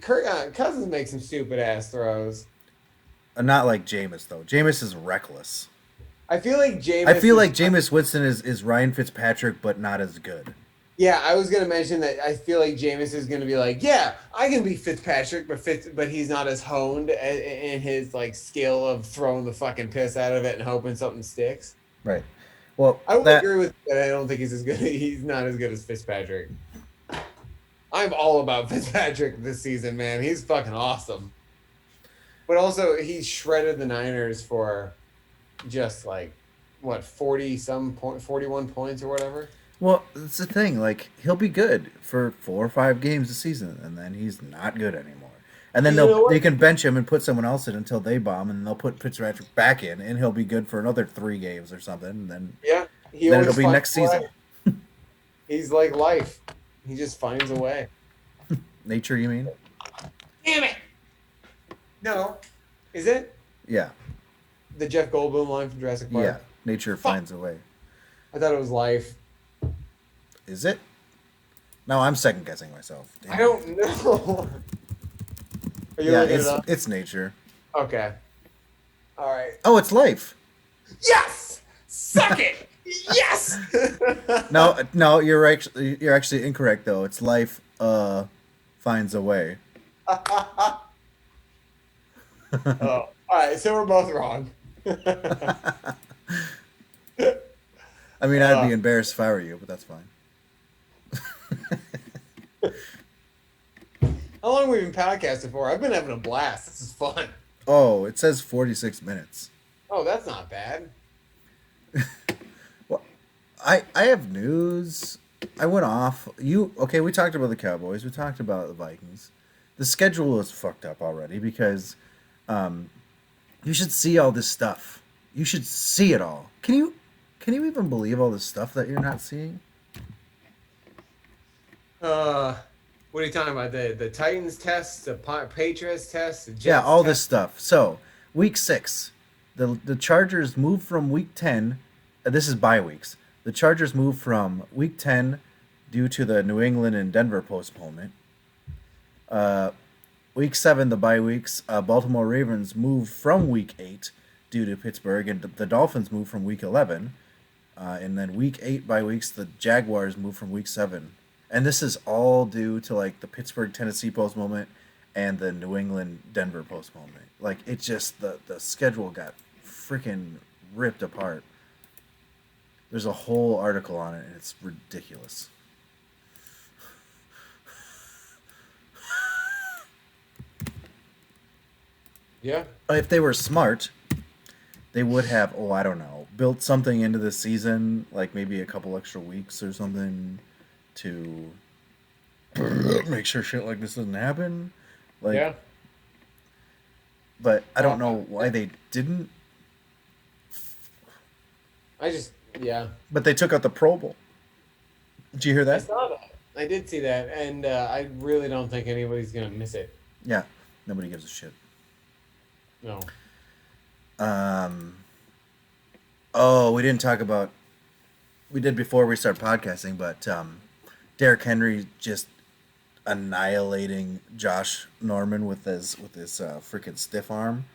Kirk Cousins makes some stupid ass throws. Not like Jameis though. Jameis is reckless. I feel like Jameis. I feel like Jameis Winston is Ryan Fitzpatrick, but not as good. Yeah, I was gonna mention that. I feel like Jameis is gonna be like, yeah, I can be Fitzpatrick, but he's not as honed in his like skill of throwing the fucking piss out of it and hoping something sticks. Right. Well, I would agree with that. I don't think he's as good. He's not as good as Fitzpatrick. I'm all about Fitzpatrick this season, man. He's fucking awesome. But also, he shredded the Niners for just like what 41 points or whatever. Well, that's the thing. Like, he'll be good for 4 or 5 games a season, and then he's not good anymore. And then they can bench him and put someone else in until they bomb, and they'll put Fitzpatrick back in, and he'll be good for another 3 games or something. And then then it'll be next season. He's like life. He just finds a way. Nature, you mean? Damn it! No, is it Yeah. the Jeff Goldblum line from Jurassic Park? Yeah. Nature finds a way. I thought it was life. Is it? No, I'm second guessing myself. Damn. I don't know. Are you Yeah, looking it up? it's nature. Okay. All right. Oh, it's life. Yes! Suck it! Yes! No, you're actually incorrect though. It's life finds a way. Oh, all right. So we're both wrong. I mean, I'd be embarrassed if I were you, but that's fine. How long have we been podcasting for? I've been having a blast. This is fun. Oh, it says 46 minutes. Oh, that's not bad. Well, I have news. I went off. Okay, we talked about the Cowboys. We talked about the Vikings. The schedule is fucked up already because you should see all this stuff. You should see it all. Can you even believe all this stuff that you're not seeing? What are you talking about? The Titans test, the Patriots test, the Jets Yeah, all test? this stuff. So, week 6, the Chargers moved from week 10. This is bye weeks. The Chargers moved from week 10 due to the New England and Denver postponement. Week 7, the bye weeks. Baltimore Ravens moved from week 8 due to Pittsburgh, and the Dolphins moved from week 11. And then week 8 bye weeks, the Jaguars moved from week 7. And this is all due to like the Pittsburgh Tennessee postponement and the New England Denver postponement. Like it just the schedule got freaking ripped apart. There's a whole article on it and it's ridiculous. Yeah. If they were smart, they would have, I don't know, built something into the season, like maybe a couple extra weeks or something to make sure shit like this doesn't happen. Like, yeah. But I don't know why they didn't. Yeah. But they took out the Pro Bowl. Did you hear I that? saw that. I did see that, and I really don't think anybody's gonna miss it. Yeah. Nobody gives a shit. No. Oh, we didn't talk about. We did before we start podcasting, but Derrick Henry just annihilating Josh Norman with his freaking stiff arm.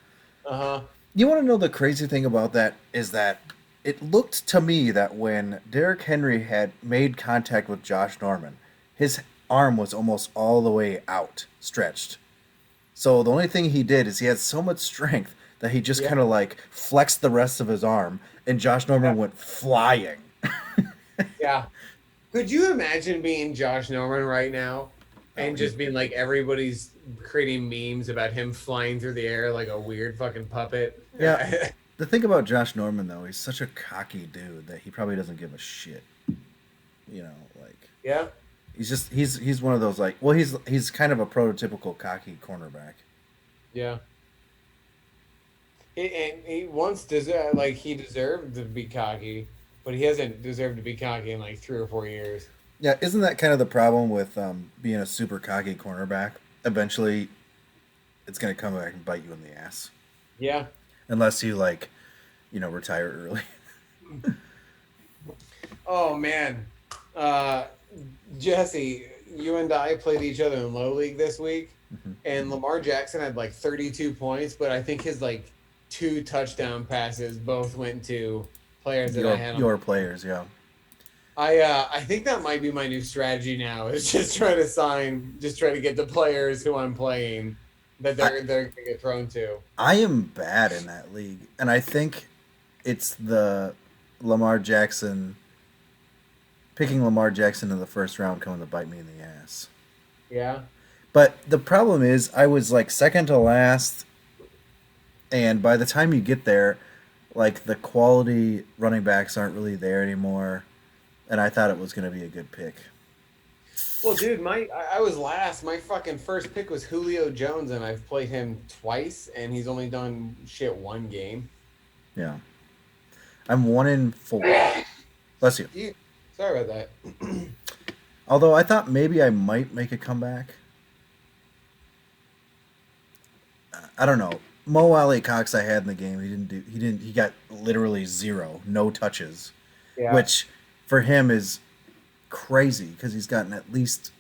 You want to know the crazy thing about that is that it looked to me that when Derrick Henry had made contact with Josh Norman, his arm was almost all the way out, stretched. So the only thing he did is he had so much strength that he just kind of like flexed the rest of his arm, and Josh Norman went flying. Yeah. Could you imagine being Josh Norman right now and just being like everybody's creating memes about him flying through the air like a weird fucking puppet? Yeah. The thing about Josh Norman though, he's such a cocky dude that he probably doesn't give a shit. You know, like Yeah. he's one of those like he's kind of a prototypical cocky cornerback. Yeah. He once he deserved to be cocky, but he hasn't deserved to be cocky in like 3 or 4 years. Yeah, isn't that kind of the problem with being a super cocky cornerback? Eventually, it's gonna come back and bite you in the ass. Yeah. Unless you retire early. Oh man, Jesse, you and I played each other in Low League this week. and Lamar Jackson had like 32 points, but I think his like 2 touchdown passes both went to players that I had on. Your players, yeah. I think that might be my new strategy now. Is just try to get the players who I'm playing that they're gonna get thrown to. I am bad in that league, and I think it's the Lamar Jackson picking Lamar Jackson in the first round coming to bite me in the ass. Yeah. But the problem is, I was like second to last, and by the time you get there, like the quality running backs aren't really there anymore, and I thought it was going to be a good pick. Well, dude, I was last. My fucking first pick was Julio Jones, and I've played him twice, and he's only done shit 1 game. Yeah, I'm 1-4. Bless you. Sorry about that. Although I thought maybe I might make a comeback. I don't know. Mo Ali Cox I had in the game. He got literally 0, no touches. Yeah. Which for him is crazy because he's gotten at least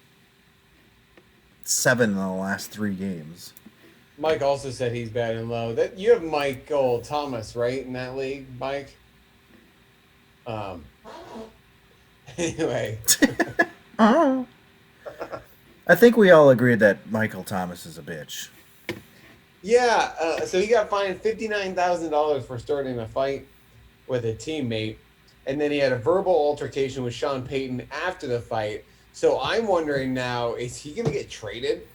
7 in the last 3 games. Mike also said he's bad and low. That you have Michael Thomas, right, in that league, Mike? Anyway. I think we all agreed that Michael Thomas is a bitch. Yeah, so he got fined $59,000 for starting a fight with a teammate, and then he had a verbal altercation with Sean Payton after the fight. So I'm wondering now, is he going to get traded?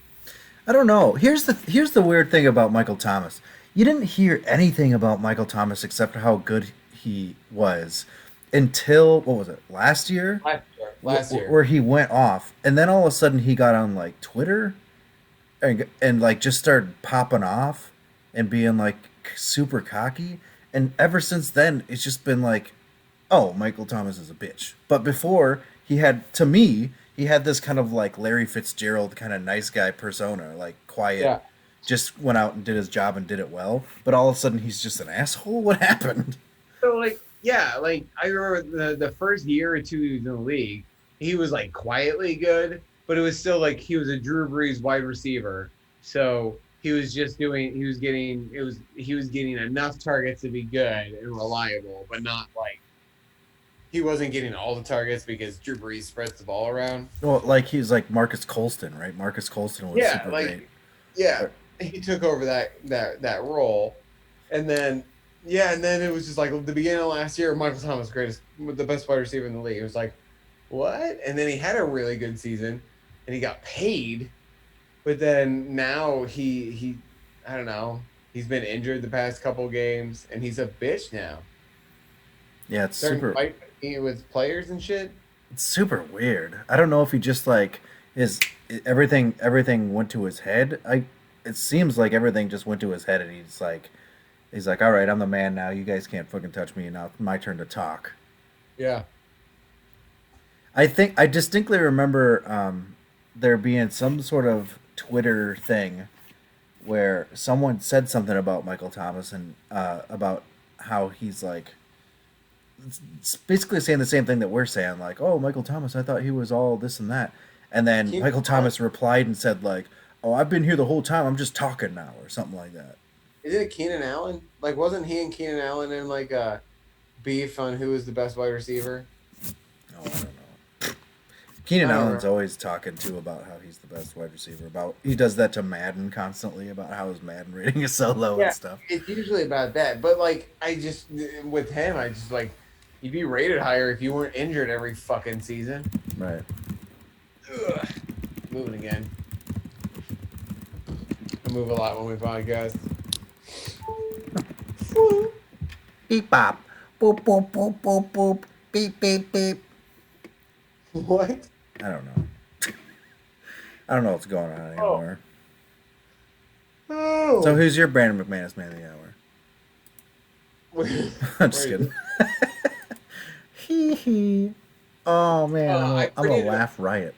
I don't know. Here's the weird thing about Michael Thomas. You didn't hear anything about Michael Thomas except how good he was until what was it? Last year? Last year. Where he went off, and then all of a sudden he got on like Twitter and like just started popping off and being like super cocky, and ever since then it's just been like, oh, Michael Thomas is a bitch. But before he had this kind of like Larry Fitzgerald kind of nice guy persona, like quiet, Yeah. just went out and did his job and did it well. But all of a sudden he's just an asshole. What happened? So like, yeah, like I remember the first year or 2 he was in the league, he was like quietly good, but it was still like he was a Drew Brees wide receiver. So he was getting enough targets to be good and reliable, but not like he wasn't getting all the targets because Drew Brees spreads the ball around. Well, like he's like Marcus Colston, right? Marcus Colston was super great. Yeah, he took over that role, and then it was just like the beginning of last year, Michael Thomas, the best wide receiver in the league. It was like, what? And then he had a really good season, and he got paid, but then now he I don't know, he's been injured the past couple games, and he's a bitch now. Yeah, it's super. Fighting with players and shit. It's super weird. I don't know if he just like everything went to his head. It seems like everything just went to his head, and he's like, all right, I'm the man now. You guys can't fucking touch me. Now it's my turn to talk. Yeah. I distinctly remember there being some sort of Twitter thing where someone said something about Michael Thomas and about how he's like it's basically saying the same thing that we're saying, like, oh, Michael Thomas, I thought he was all this and that. And then Michael Thomas replied and said, like, oh, I've been here the whole time. I'm just talking now, or something like that. Is it Keenan Allen? Like, wasn't he and Keenan Allen in like a beef on who was the best wide receiver? No, I don't know. Keenan Allen's always talking too about how he's the best wide receiver. He does that to Madden constantly about how his Madden rating is so low and stuff. It's usually about that. But like, with him, I just like, you'd be rated higher if you weren't injured every fucking season. Right. Ugh. Moving again. I move a lot when we podcast. Beep bop. Boop boop boop boop boop. Beep beep beep. What? I don't know. I don't know what's going on anymore. Oh. So who's your Brandon McManus man of the hour? I'm just kidding. Hee hee. Oh man, I'm gonna laugh riot.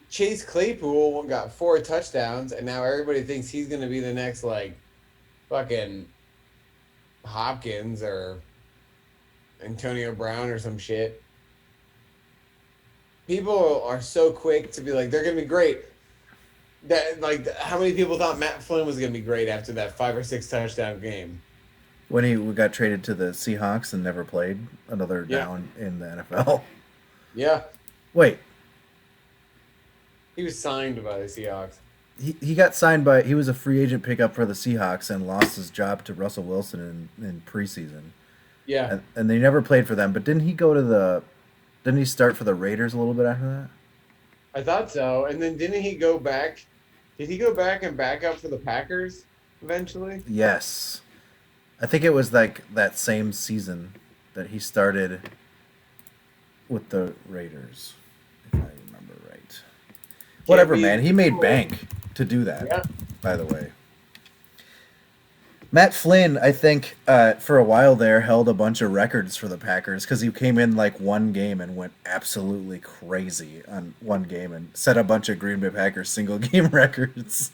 Chase Claypool got 4 touchdowns, and now everybody thinks he's gonna be the next like fucking Hopkins or Antonio Brown or some shit. People are so quick to be like, they're gonna be great. That like how many people thought Matt Flynn was going to be great after that 5 or 6 touchdown game? When he got traded to the Seahawks and never played another Yeah. down in the NFL. Yeah, Wait, he was signed by the Seahawks. he got signed by he was a free agent pickup for the Seahawks and lost his job to Russell Wilson in preseason. Yeah, And they never played for them, but didn't he start for the Raiders a little bit after that? I thought so. And then didn't he go back? Did he go back and back up for the Packers eventually? Yes. I think it was like that same season that he started with the Raiders, if I remember right. Whatever, be- man. He made bank to do that, Yeah. by the way. Matt Flynn, I think, for a while there, held a bunch of records for the Packers because he came in like one game and went absolutely crazy on one game and set a bunch of Green Bay Packers single game records.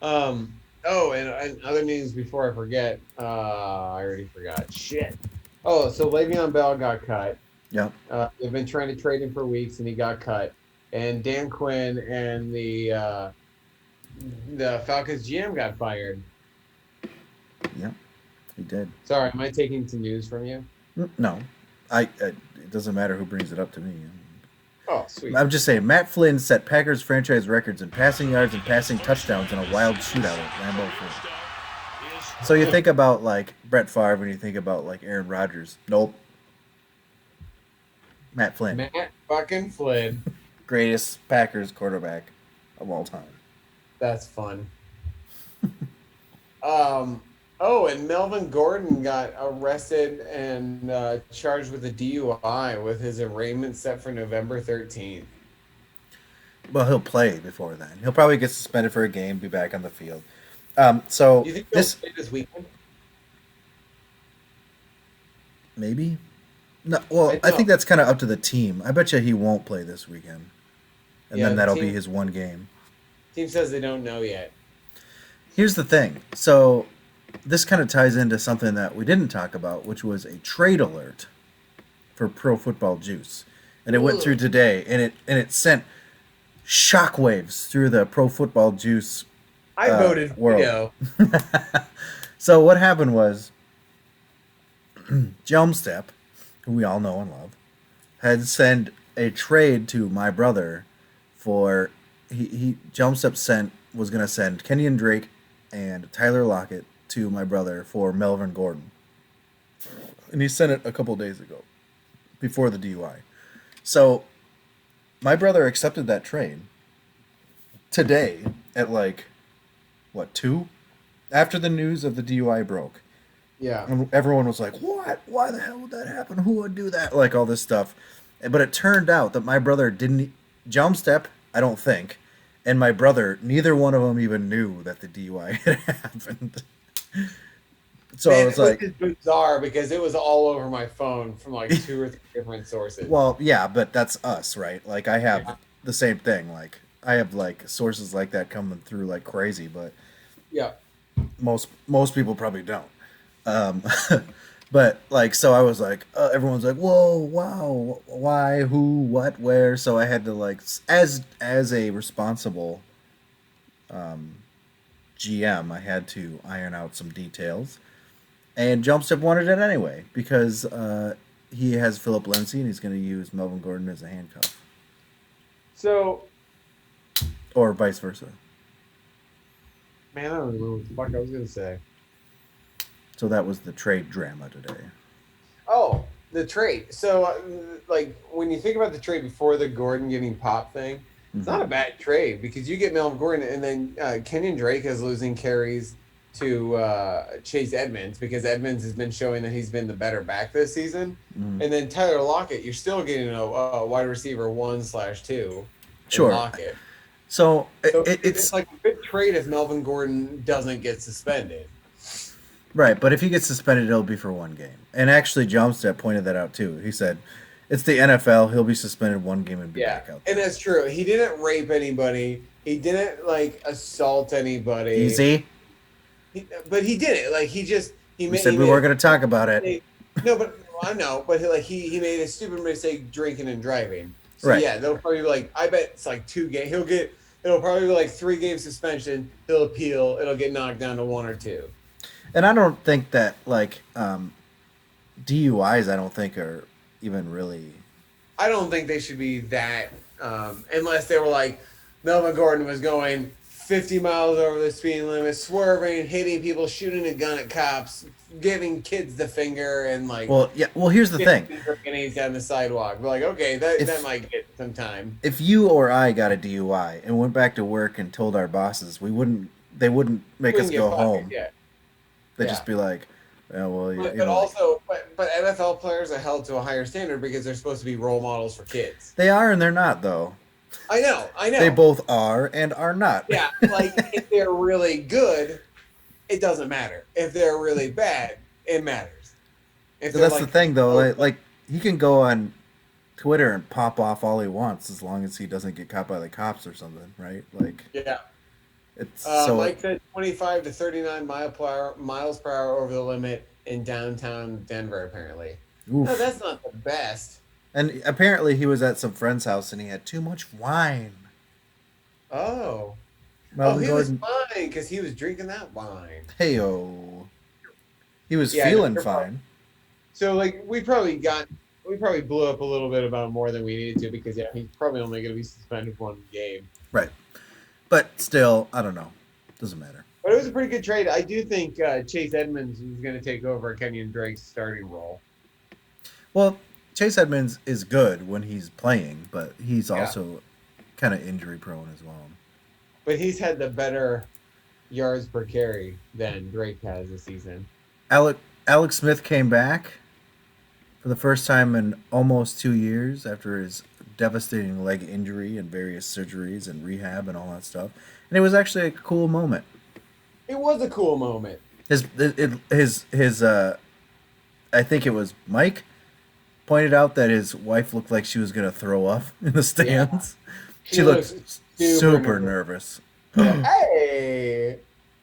Oh, and other news before I forget. I already forgot. Shit. Oh, so Le'Veon Bell got cut. Yep. They've been trying to trade him for weeks, and he got cut. And Dan Quinn and the Falcons GM got fired. Yep. He did. Sorry, am I taking some news from you? No, it doesn't matter who brings it up to me. Oh, sweet. I'm just saying, Matt Flynn set Packers franchise records in passing yards and passing touchdowns in a wild shootout at Lambeau Field. So you think about like Brett Favre and you think about like Aaron Rodgers. Nope. Matt Flynn, Matt fucking Flynn. greatest Packers quarterback of all time. That's fun. Oh, and Melvin Gordon got arrested and charged with a DUI with his arraignment set for November 13th. Well, he'll play before then. He'll probably get suspended for a game, be back on the field. So Do you think he'll this play this weekend? maybe. No, well, I I think don't. that's kind of up to the team. I bet you he won't play this weekend, and Yeah, then the that'll be team- his one game. Team says they don't know yet. Here's the thing. So this kind of ties into something that we didn't talk about, which was a trade alert for Pro Football Juice, and it went through today, and it sent shockwaves through the Pro Football Juice. I voted world. no. So what happened was, Jelmstep, who we all know and love, had sent a trade to my brother for Jelmstep was gonna send Kenyon Drake and Tyler Lockett to my brother for Melvin Gordon. And he sent it a couple days ago, before the DUI. So my brother accepted that trade today at like, what, 2? After the news of the DUI broke. Yeah. And everyone was like, what? Why the hell would that happen? Who would do that? Like all this stuff. But it turned out that my brother didn't, Jelmstep, I don't think, and my brother, neither one of them even knew that the DUI had happened. So Man, I was it like, just bizarre because it was all over my phone from like 2 or 3 different sources. well, yeah, but that's us, right? Like I have Yeah. the same thing. Like I have like sources like that coming through like crazy, but yeah. most people probably don't. But like, so I was like, everyone's like, whoa, wow, why, who, what, where? So I had to like, as a responsible GM, I had to iron out some details. And Jumpstep wanted it anyway because he has Philip Lindsay and he's going to use Melvin Gordon as a handcuff, So, or vice versa. man, I don't remember what the fuck I was gonna say. So that was the trade drama today. Oh, the trade. So, like, when you think about the trade before the Gordon getting popped thing, it's not a bad trade because you get Melvin Gordon and then Kenyon Drake is losing carries to Chase Edmonds because Edmonds has been showing that he's been the better back this season. Mhm. And then Tyler Lockett, you're still getting a wide receiver 1/2. in Sure. Lockett. So, So it's it's like a good trade if Melvin Gordon doesn't get suspended. right, but if he gets suspended, it'll be for one game. And actually, Jumpstep pointed that out too. He said, "It's the NFL. He'll be suspended one game and be Yeah, back out." and that's true. He didn't rape anybody. He didn't like assault anybody. Easy. But he did it. Like he We made. said we weren't going to talk about it. No, but I know. But he made a stupid mistake drinking and driving. So Right. yeah, they'll probably be like. I bet it's like 2 games. He'll get It'll probably be like 3-game suspension. He'll appeal. It'll get knocked down to 1 or 2. And I don't think that like DUIs. I don't think are even really. I don't think they should be that, unless they were like Melvin Gordon was going 50 miles over the speed limit, swerving, hitting people, shooting a gun at cops, giving kids the finger, and like. Well, yeah. Well, here's the thing. Grenades down the sidewalk. We're like, okay, that might get some time. If you or I got a DUI and went back to work and told our bosses, they wouldn't make us go home. Yeah. They'd just be like, oh, well, but, you but know, also, but NFL players are held to a higher standard because they're supposed to be role models for kids. they are and they're not though. I know. They both are and are not. Yeah, like if they're really good, it doesn't matter. If they're really bad, it matters. If So they're that's the thing though. Like he can go on Twitter and pop off all he wants as long as he doesn't get caught by the cops or something, right? Like yeah. it's so. Mike said 25 to 39 miles per hour over the limit in downtown Denver. Apparently, Oof. no, that's not the best. And apparently he was at some friend's house and he had too much wine. Oh, Melvin he Gordon. was fine because he was drinking that wine. Heyo. He was Yeah, feeling they're fine. So like we probably blew up a little bit about more than we needed to because he's probably only going to be suspended 1 game. Right. But still, I don't know. Doesn't matter. But it was a pretty good trade. I do think Chase Edmonds is going to take over Kenyon Drake's starting role. Well, Chase Edmonds is good when he's playing, but he's also kind of injury prone as well. But he's had the better yards per carry than Drake has this season. Alex Smith came back for the first time in almost 2 years after his devastating leg injury and various surgeries and rehab and all that stuff. And it was actually a cool moment. It was a cool moment. His I think it was Mike pointed out that his wife looked like she was gonna throw up in the stands. She She looked looks super nervous. Hey,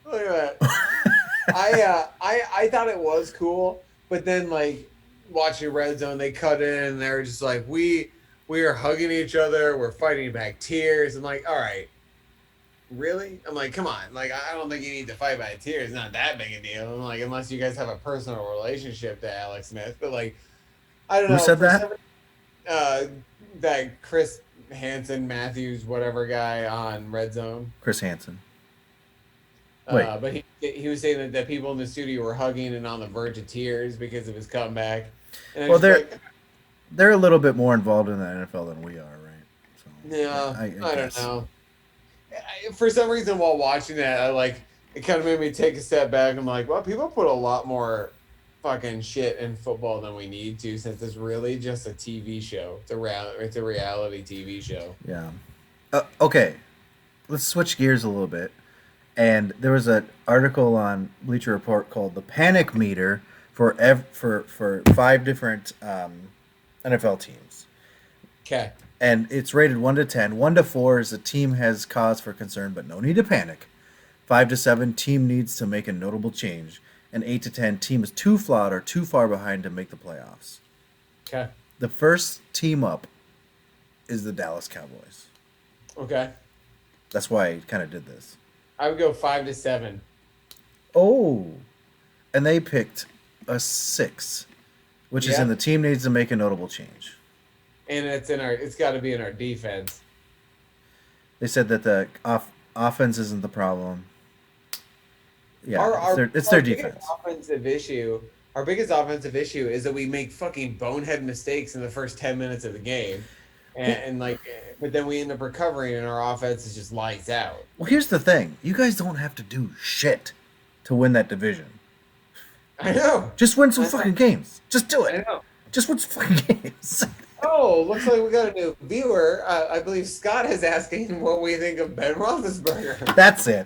look at that. I thought it was cool, but then like watching Red Zone, they cut in and they were just like, we are hugging each other, we're fighting back tears. I'm like, all right, really? I'm like, come on, like I don't think you need to fight back tears. It's not that big a deal. I'm like, unless you guys have a personal relationship to Alex Smith, but like, I don't know. Who said that? That Chris Hansen Matthews, whatever guy on Red Zone. Chris Hansen. Wait. But he was saying that people in the studio were hugging and on the verge of tears because of his comeback. And Well, they're a little bit more involved in the NFL than we are, right? So, yeah, I don't guess. know. For some reason, while watching that, it kind of made me take a step back. I'm like, well, people put a lot more fucking shit in football than we need to, since it's really just a TV show. It's a reality TV show. Yeah. Okay. Let's switch gears a little bit. And there was an article on Bleacher Report called "The Panic Meter" for 5 different NFL teams. Okay. And it's rated 1 to 10. 1 to 4 is the team has cause for concern, but no need to panic. 5 to 7, team needs to make a notable change. And 8 to 10, team is too flawed or too far behind to make the playoffs. Okay. The first team up is the Dallas Cowboys. Okay. That's why I kind of did this. I would go 5 to 7. Oh, and they picked a 6, which is Yeah. in the team needs to make a notable change. And it's got to be in our defense. They said that the offense isn't the problem. Yeah, it's their defense. Our biggest offensive issue is that we make fucking bonehead mistakes in the first 10 minutes of the game. But then we end up recovering and our offense is just lights out. Well, here's the thing. You guys don't have to do shit to win that division. I know. Just win some fucking games. Just do I it. know. Just win some fucking games. Oh, looks like we got a new viewer. I believe Scott is asking what we think of Ben Roethlisberger. That's it.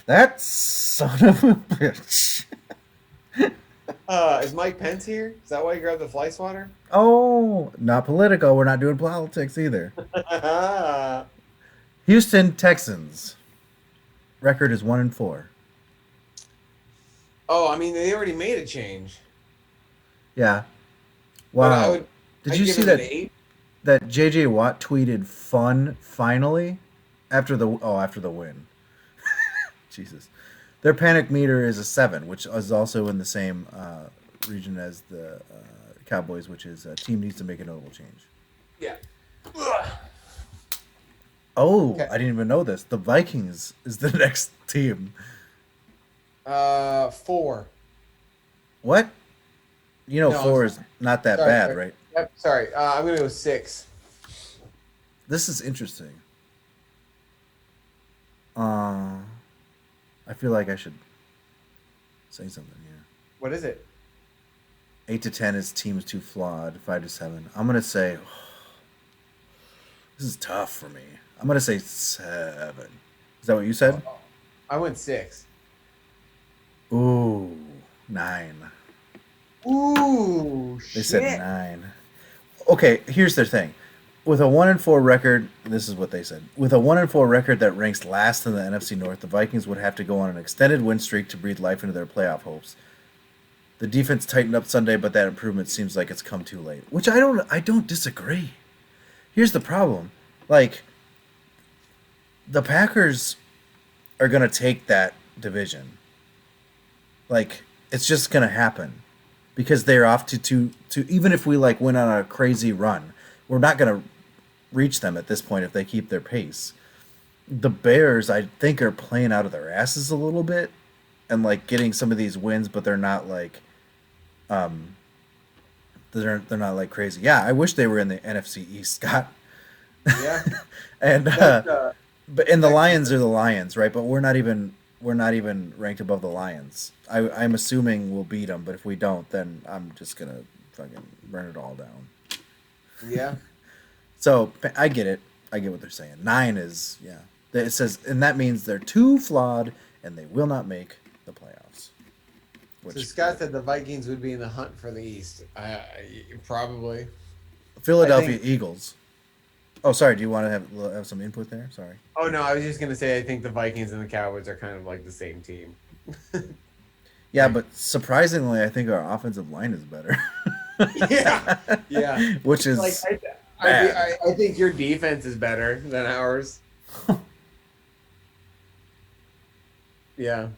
That son of a bitch. Is Mike Pence here? Is that why you grabbed the fly swatter? Oh, not political. We're not doing politics either. Houston Texans. Record is 1-4. Oh, I mean, they already made a change. Yeah. But Wow. Did you see that? Did that J.J. Watt tweeted "fun" finally after the win. Jesus, their panic meter is a 7, which is also in the same region as the Cowboys, which is team needs to make a notable change. Yeah. Oh, Okay. I didn't even know this. The Vikings is the next team. 4. What? You know, No, 4 is not that sorry, bad, sorry. right? Yep. Sorry. I'm gonna go 6. This is interesting. I feel like I should say something here. What is it? 8 to 10 is teams too flawed. 5 to 7. I'm gonna say this is tough for me. I'm gonna say 7. Is that what you said? I went 6. Ooh, 9. Ooh, They shit. said 9. Okay, here's their thing. With a 1-4 record, this is what they said. With a 1-4 record that ranks last in the NFC North, the Vikings would have to go on an extended win streak to breathe life into their playoff hopes. The defense tightened up Sunday, but that improvement seems like it's come too late. Which I don't disagree. Here's the problem. Like, the Packers are gonna take that division. Like, it's just gonna happen. Because they're off to even if we like went on a crazy run, we're not gonna reach them at this point if they keep their pace. The Bears, I think, are playing out of their asses a little bit and like getting some of these wins, but they're not like they're not like crazy. Yeah, I wish they were in the NFC East, Scott. Yeah. And That's, but and the Lions are the Lions, right? But we're not even ranked above the Lions. I'm assuming we'll beat them, but if we don't, then I'm just gonna fucking burn it all down. yeah. So I get it. I get what they're saying. 9 is It says, and that means they're too flawed and they will not make the playoffs. So Scott said the Vikings would be in the hunt for the East. Probably. Philadelphia Eagles. Oh, sorry. Do you want to have some input there? Sorry. Oh no, I was just gonna say I think the Vikings and the Cowboys are kind of like the same team. Yeah, but surprisingly, I think our offensive line is better. Yeah. Yeah. Which is Like I think your defense is better than ours. Yeah.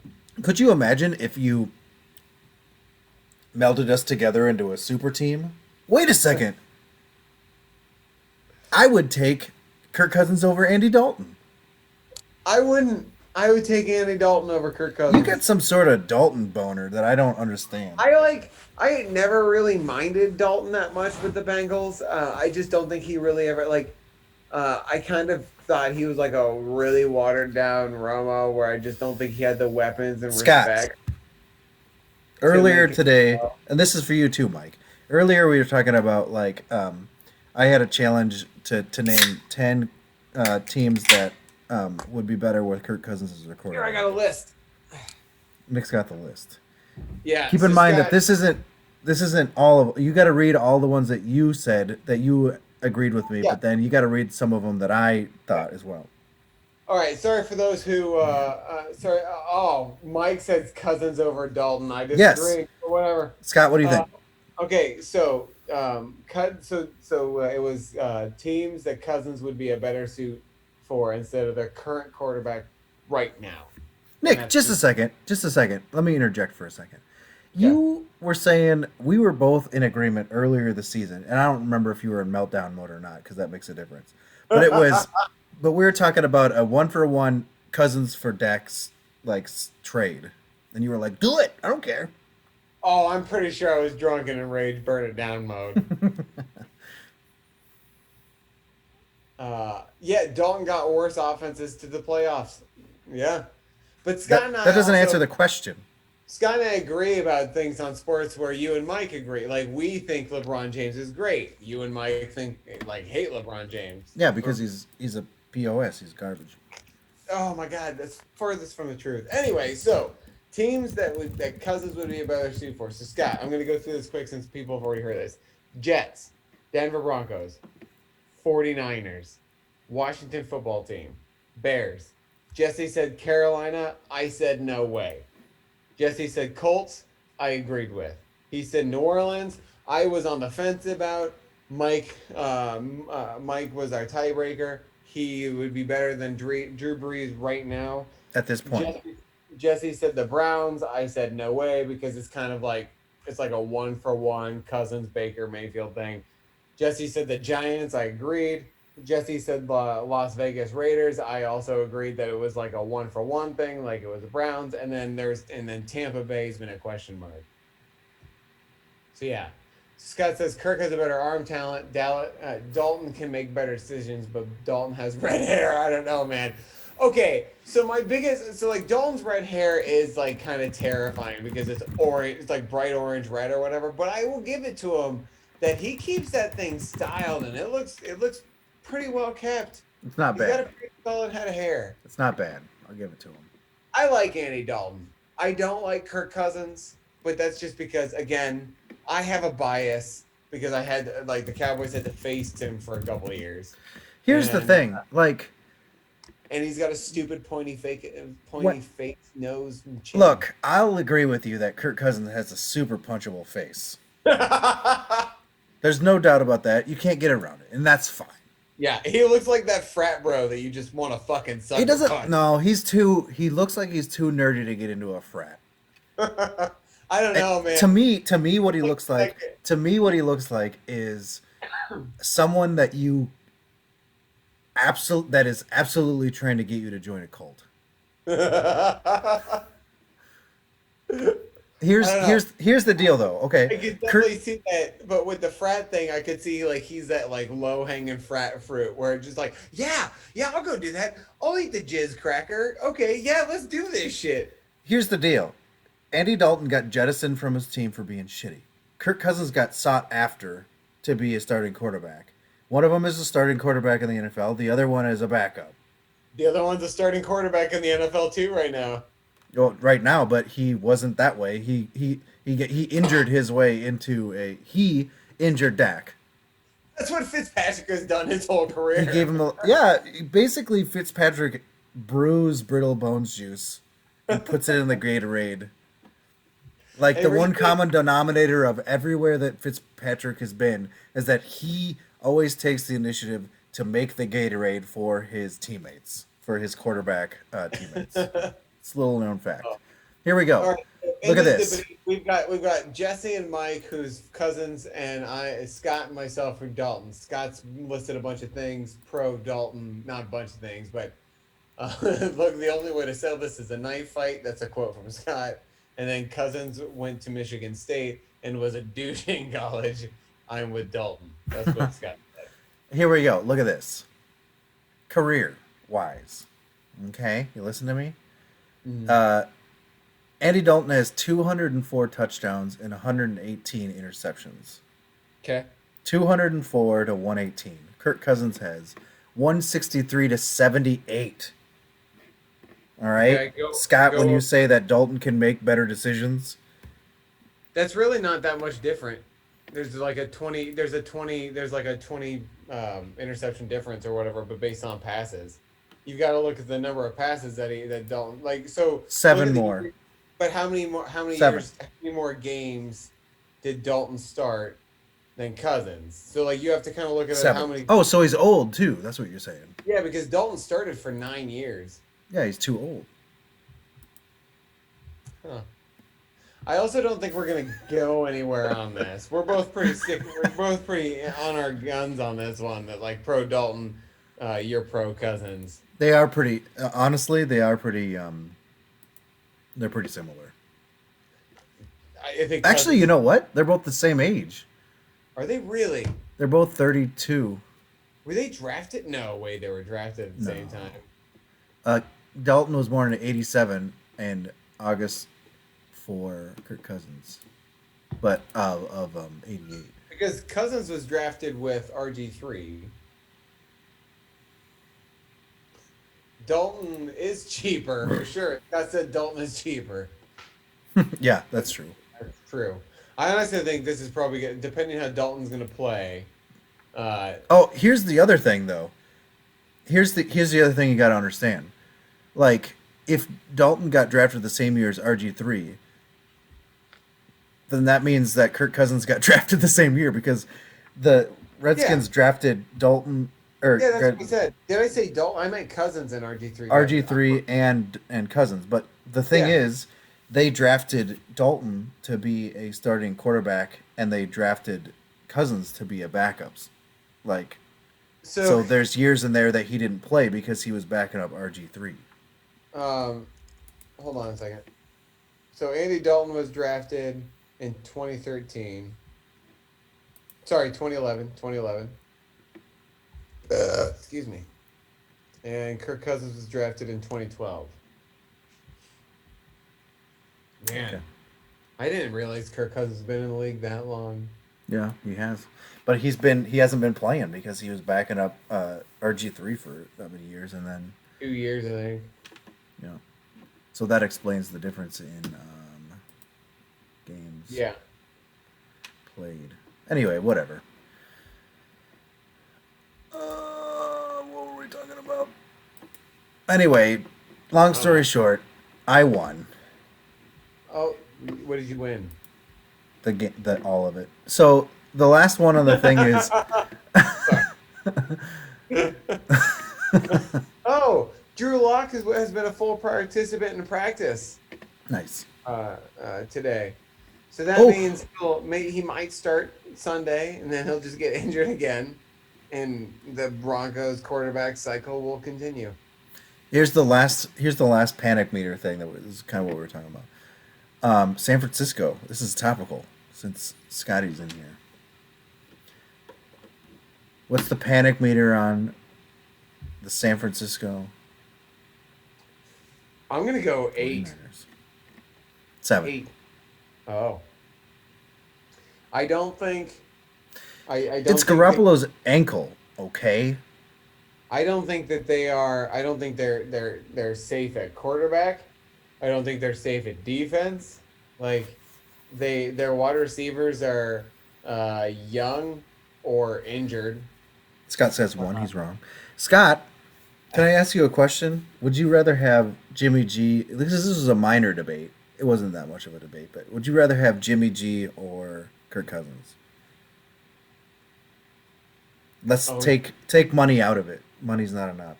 Could you imagine if you melded us together into a super team? Wait a second. I would take Kirk Cousins over Andy Dalton. I wouldn't. I would take Andy Dalton over Kirk Cousins. You get some sort of Dalton boner that I don't understand. I never really minded Dalton that much with the Bengals. I just don't think he really ever I kind of thought he was like a really watered down Romo, where I just don't think he had the weapons and Scott, respect. Earlier today, and this is for you too, Mike. Earlier we were talking about I had a challenge to name 10 teams that would be better with Kirk Cousins as a quarterback. Here, I got a list. Nick's got the list. Yeah. Keep in mind that this isn't all of. You got to read all the ones that you said that you agreed with me, but then you got to read some of them that I thought as well. All right. Sorry for those who. Sorry. Mike says Cousins over Dalton. I disagree. Yes. Or whatever. Scott, what do you think? Okay, so it was teams that Cousins would be a better suit for instead of their current quarterback right now. Nick, just a second. Let me interject for a second. You were saying we were both in agreement earlier this season, and I don't remember if you were in meltdown mode or not because that makes a difference. But it was, but we were talking about a 1-for-1 Cousins for Dax trade, and you were like, "Do it, I don't care." Oh, I'm pretty sure I was drunk and in rage, burn it down mode. Dalton got worse offenses to the playoffs. Yeah. But Scott and I that doesn't answer the question. Scott and I agree about things on sports where you and Mike agree. Like, we think LeBron James is great. You and Mike hate LeBron James. Yeah, because he's a POS. He's garbage. Oh my God, that's furthest from the truth. Anyway, so teams that Cousins would be a better suit for. So Scott, I'm going to go through this quick since people have already heard this. Jets, Denver Broncos, 49ers, Washington football team, Bears. Jesse said Carolina. I said no way. Jesse said Colts. I agreed with. He said New Orleans. I was on the fence about. Mike was our tiebreaker. He would be better than Drew Brees right now. At this point, Jesse said the Browns. I said no way because it's kind of like it's like a 1-for-1 Cousins Baker Mayfield thing. Jesse said the Giants. I agreed. Jesse said the Las Vegas Raiders. I also agreed that it was like a 1-for-1 thing, like it was the Browns. And then Tampa Bay's been a question mark. So yeah, Scott says Kirk has a better arm talent. Dalton can make better decisions, but Dalton has red hair. I don't know, man. Okay, so like Dalton's red hair is like kind of terrifying because it's orange, it's like bright orange red or whatever. But I will give it to him that he keeps that thing styled and it looks pretty well kept. it's not He's got a bad. pretty solid head of hair. It's not bad. I'll give it to him. I like Andy Dalton. I don't like Kirk Cousins, but that's just because again, I have a bias because I had like the Cowboys had to face him for a couple of years. Here's the And- thing, like, And he's got a stupid pointy face nose and chin. look, I'll agree with you that Kirk Cousins has a super punchable face. There's no doubt about that. You can't get around it, and that's fine. Yeah, he looks like that frat bro that you just want to fucking suck. He or doesn't. punch. No, he looks like he's too nerdy to get into a frat. I don't know, man. To me, what he looks like, is someone that that is absolutely trying to get you to join a cult. Here's I don't know. here's the deal though. I Okay, could Kirk, definitely see that, but with the frat thing, I could see like he's that like low hanging frat fruit where it's just like, yeah, I'll go do that. I'll eat the jizz cracker. Okay, yeah, let's do this shit. here's the deal. Andy Dalton got jettisoned from his team for being shitty. Kirk Cousins got sought after to be a starting quarterback. One of them is a starting quarterback in the NFL. The other one is a backup. The other one's a starting quarterback in the NFL too right now. Well, right now, but he wasn't that way. He injured his way into he injured Dak. That's what Fitzpatrick has done his whole career. He gave him basically Fitzpatrick brews brittle bones juice and puts it in the Gatorade. Like Hey, the were you one kidding? common denominator of everywhere that Fitzpatrick has been is that he always takes the initiative to make the Gatorade for his teammates, for his quarterback teammates. It's a little known fact. Here we go. All right, in Look at this. debate, we've got Jesse and Mike, who's cousins, and Scott and myself, who Dalton. Scott's listed a bunch of things pro Dalton, not a bunch of things, but look, the only way to sell this is a knife fight. That's a quote from Scott. And then Cousins went to Michigan State and was a douche in college. I'm with Dalton. That's what Scott said. Here we go. Look at this. Career wise. Okay, you listen to me? Andy Dalton has 204 touchdowns and 118 interceptions. Okay. 204 to 118. Kirk Cousins has 163 to 78. All right, Okay, Scott. When go- you say that Dalton can make better decisions, That's really not that much different. There's like a 20 interception difference or whatever, but based on passes. You've got to look at the number of passes that Dalton like so 7 look at the- more. But how many 7. more games did Dalton start than Cousins? So like you have to kind of look at how 7. many Oh, so he's old too. That's what you're saying. Yeah, because Dalton started for 9 years. Yeah, he's too old. Huh. I also don't think we're gonna go anywhere on this. We're both pretty sick. We're both pretty on our guns on this one. That like pro Dalton, you're pro Cousins. They are pretty. Honestly, they are pretty. They're pretty similar. I think. Actually, you know what? They're both the same age. Are they really? They're both 32. Were they drafted? No way, they were drafted at the same No. time. Dalton was born in '87 and August for Kirk Cousins, but of '88. Because Cousins was drafted with RG3. Dalton is cheaper for sure. That said, Dalton is cheaper. Yeah, that's true. That's true. I honestly think this is probably depending on how Dalton's going to play. Oh, here's the other thing though. Here's the other thing you got to understand. Like, if Dalton got drafted the same year as RG3, then that means that Kirk Cousins got drafted the same year because Redskins drafted Dalton or Yeah, that's what I said. Did I say Dalton? I meant Cousins and RG3. RG3 and Cousins. But the thing Yeah. is, they drafted Dalton to be a starting quarterback, and they drafted Cousins to be a backups. Like, so So, there's years in there that he didn't play because he was backing up RG3. hold on a second. So Andy Dalton was drafted in 2013. Sorry, 2011. 2011. Excuse me. And Kirk Cousins was drafted in 2012. Man, Okay. I didn't realize Kirk Cousins has been in the league that long. Yeah, he has, but he hasn't been playing because he was backing up RG3 for that many years, and then 2 years, I think. so that explains the difference in games Yeah. played. Anyway, whatever. What were we talking about? Anyway, long story short, I won Oh, what did you win? the all of it. So the last one on the thing is Oh, Drew Lock has been a full participant in practice nice. today. So that Oh. means he might start Sunday, and then he'll just get injured again, and the Broncos quarterback cycle will continue. Here's the last panic meter thing that was kind of what we were talking about. San Francisco. This is topical since Scotty's in here. What's the panic meter on the San Francisco I'm gonna go 8. 49ers? 7. 8. Oh. I don't think. I don't. It's think Garoppolo's ankle, okay? I don't think that they are. I don't think they're safe at quarterback. I don't think they're safe at defense. Like, their wide receivers are young or injured. Scott says 1. He's wrong. Scott, can I ask you a question? Would you rather have Jimmy G? This is a minor debate. It wasn't that much of a debate, but would you rather have Jimmy G or Kirk Cousins? Let's Oh. take money out of it. Money's not an option.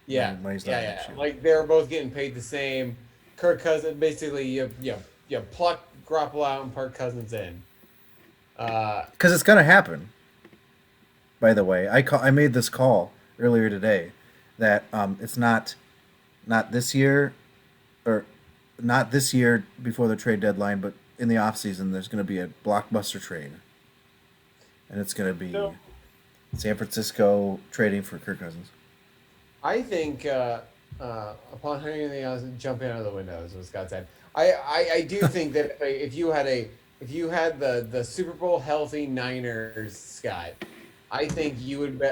Yeah, Money's not an yeah. issue. Like, they're both getting paid the same. Kirk Cousins, basically, you pluck Garoppolo out and park Cousins in. Because it's gonna happen. By the way, I made this call earlier today that it's not this year or not this year before the trade deadline, but in the offseason there's going to be a blockbuster trade, and it's going to be So- San Francisco trading for Kirk Cousins. I think upon hearing anything else, jumping out of the window is what Scott said. I do think that if you had the Super Bowl healthy Niners, Scott, I think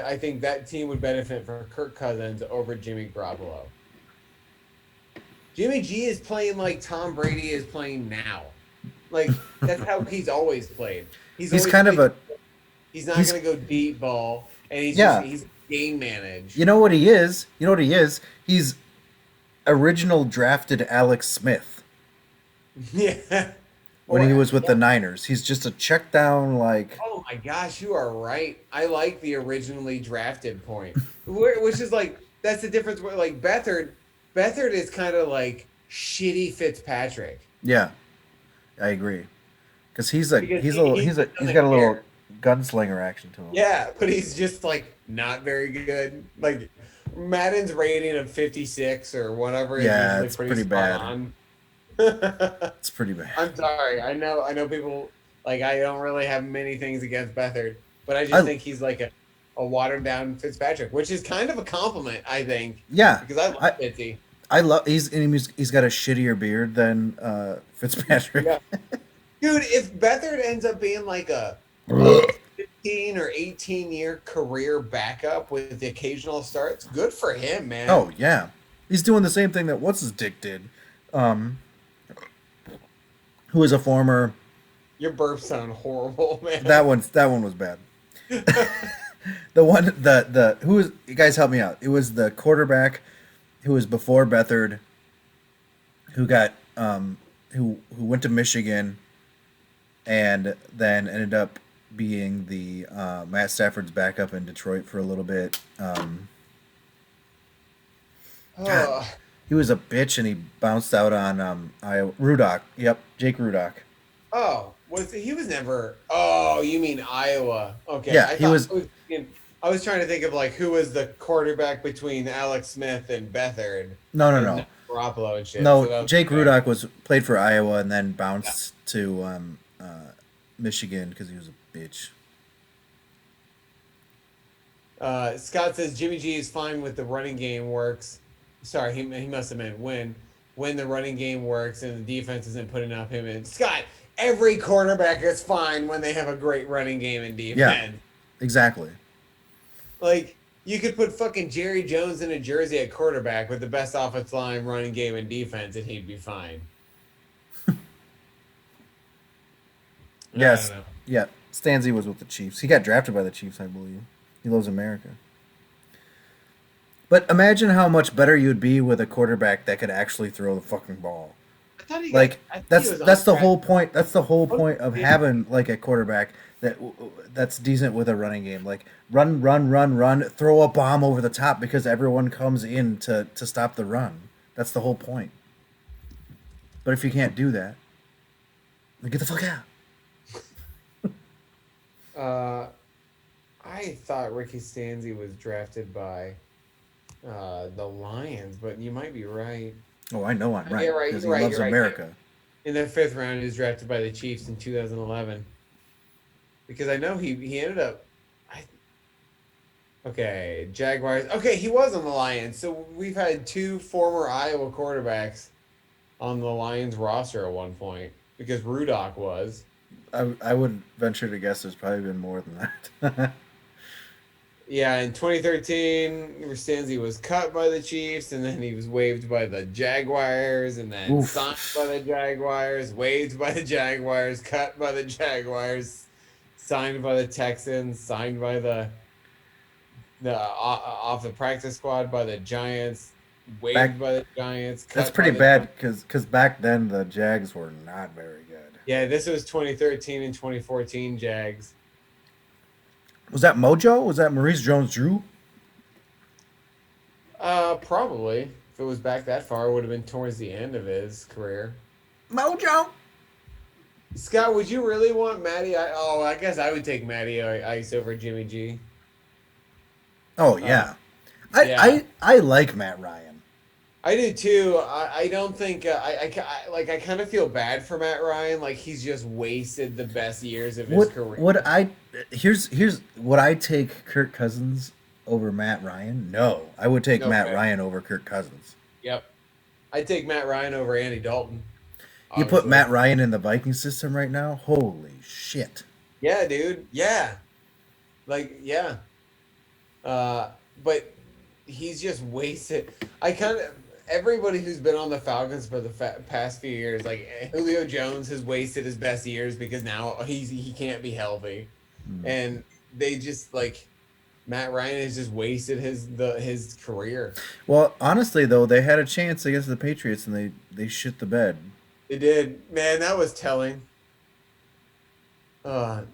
I think that team would benefit from Kirk Cousins over Jimmy Garoppolo. Jimmy G is playing like Tom Brady is playing now. Like, that's how he's always played. He's always kind of played- a He's not he's- going to go deep ball, and he's Yeah. he's game managed. You know what he is? You know what he is? He's original drafted Alex Smith Yeah. when he Or- was with the Niners. He's just a check down like Oh my gosh, you are right. I like the originally drafted point, which is like, that's the difference. Where, like, Beathard is kind of like shitty Fitzpatrick. yeah. I agree. Because he's Because he's he doesn't got a little care. gunslinger action to him. Yeah, but he's just like not very good. Like, Madden's rating of 56 or whatever is Yeah, usually it's pretty pretty bad. spot on. It's pretty bad. I'm sorry. I know people, like, I don't really have many things against Beathard, but I just think he's like a watered down Fitzpatrick, which is kind of a compliment, I think, Yeah, because I love Fitzy. I love he's got a shittier beard than Fitzpatrick. Yeah. Dude, if Beathard ends up being like a 15 or 18 year career backup with the occasional starts, good for him, man. Oh yeah, he's doing the same thing that what's his dick did, who is a former. Your burps sound horrible, man. That one was bad. The who was, you guys help me out. It was the quarterback who was before Beathard, who got who went to Michigan, and then ended up being the Matt Stafford's backup in Detroit for a little bit. God, Oh, he was a bitch and he bounced out on Rudock. Yep, Jake Rudock. oh, he was never? Oh, you mean Iowa? Okay, Yeah, he was. I was trying to think of like who was the quarterback between Alex Smith and Beathard No, no, and no, Garoppolo and shit. So no. that was Jake okay. Rudock was played for Iowa and then Yeah. bounced to Michigan because he was a bitch. Scott says Jimmy G is fine with the running game works. Sorry, he must have meant when the running game works and the defense isn't putting up him in. Scott, every quarterback is fine when they have a great running game and Yeah, defense. exactly. Like you could put fucking Jerry Jones in a jersey at quarterback with the best offensive line, running game, and defense, and he'd be fine. I don't Yes, know. yeah. Stanzi was with the Chiefs. He got drafted by the Chiefs, I believe. He loves America. But imagine how much better you'd be with a quarterback that could actually throw the fucking ball. Like I thought he that's was that's the undrafted. whole point. That's the whole What- point of having like a quarterback that's decent with a running game. Like run, run, run, run, throw a bomb over the top because everyone comes in to stop the run. That's the whole point. But if you can't do that, then get the fuck out. Uh, I thought Ricky Stanzi was drafted by the Lions, but you might be right. Oh, I know I'm right You're right. because You're he right. loves You're right. America. In the fifth round, he was drafted by the Chiefs in 2011. Because I know he ended up. I, okay, Jaguars. Okay, he was on the Lions. So we've had two former Iowa quarterbacks on the Lions roster at one point because Rudock was. I would venture to guess there's probably been more than that. Yeah, in 2013, Stanzi was cut by the Chiefs, and then he was waived by the Jaguars, and then signed by Oof. the Jaguars, waived by the Jaguars, cut by the Jaguars, signed by the Texans, signed by off the practice squad by the Giants, waived Back by the Giants, That's cut by pretty the bad because back then the Jags were not very good. yeah. This was 2013 and 2014 Jags. Was that Mojo? Was that Maurice Jones-Drew? Probably if it was back that far, it would have been towards the end of his career. Mojo. Scott, would you really want I guess I would take Matty Ice over Jimmy G. Oh yeah, Yeah, I like Matt Ryan. I do too. I don't think I kind of feel bad for Matt Ryan. Like he's just wasted the best years of his What career. would I here's would I take Kirk Cousins over Matt Ryan? No, I would take Matt Okay. Ryan over Kirk Cousins. Yep, I take Matt Ryan over Andy Dalton. You put Obviously. Matt Ryan in the Viking system right now? Holy shit! Yeah, dude. Yeah, yeah. But he's just wasted. I kind of everybody who's been on the Falcons for the past few years, like Julio Jones, has wasted his best years because now he can't be healthy, Hmm. and they just like Matt Ryan has just wasted his career. Well, honestly though, they had a chance against the Patriots and they shit the bed. They did, man. That was telling.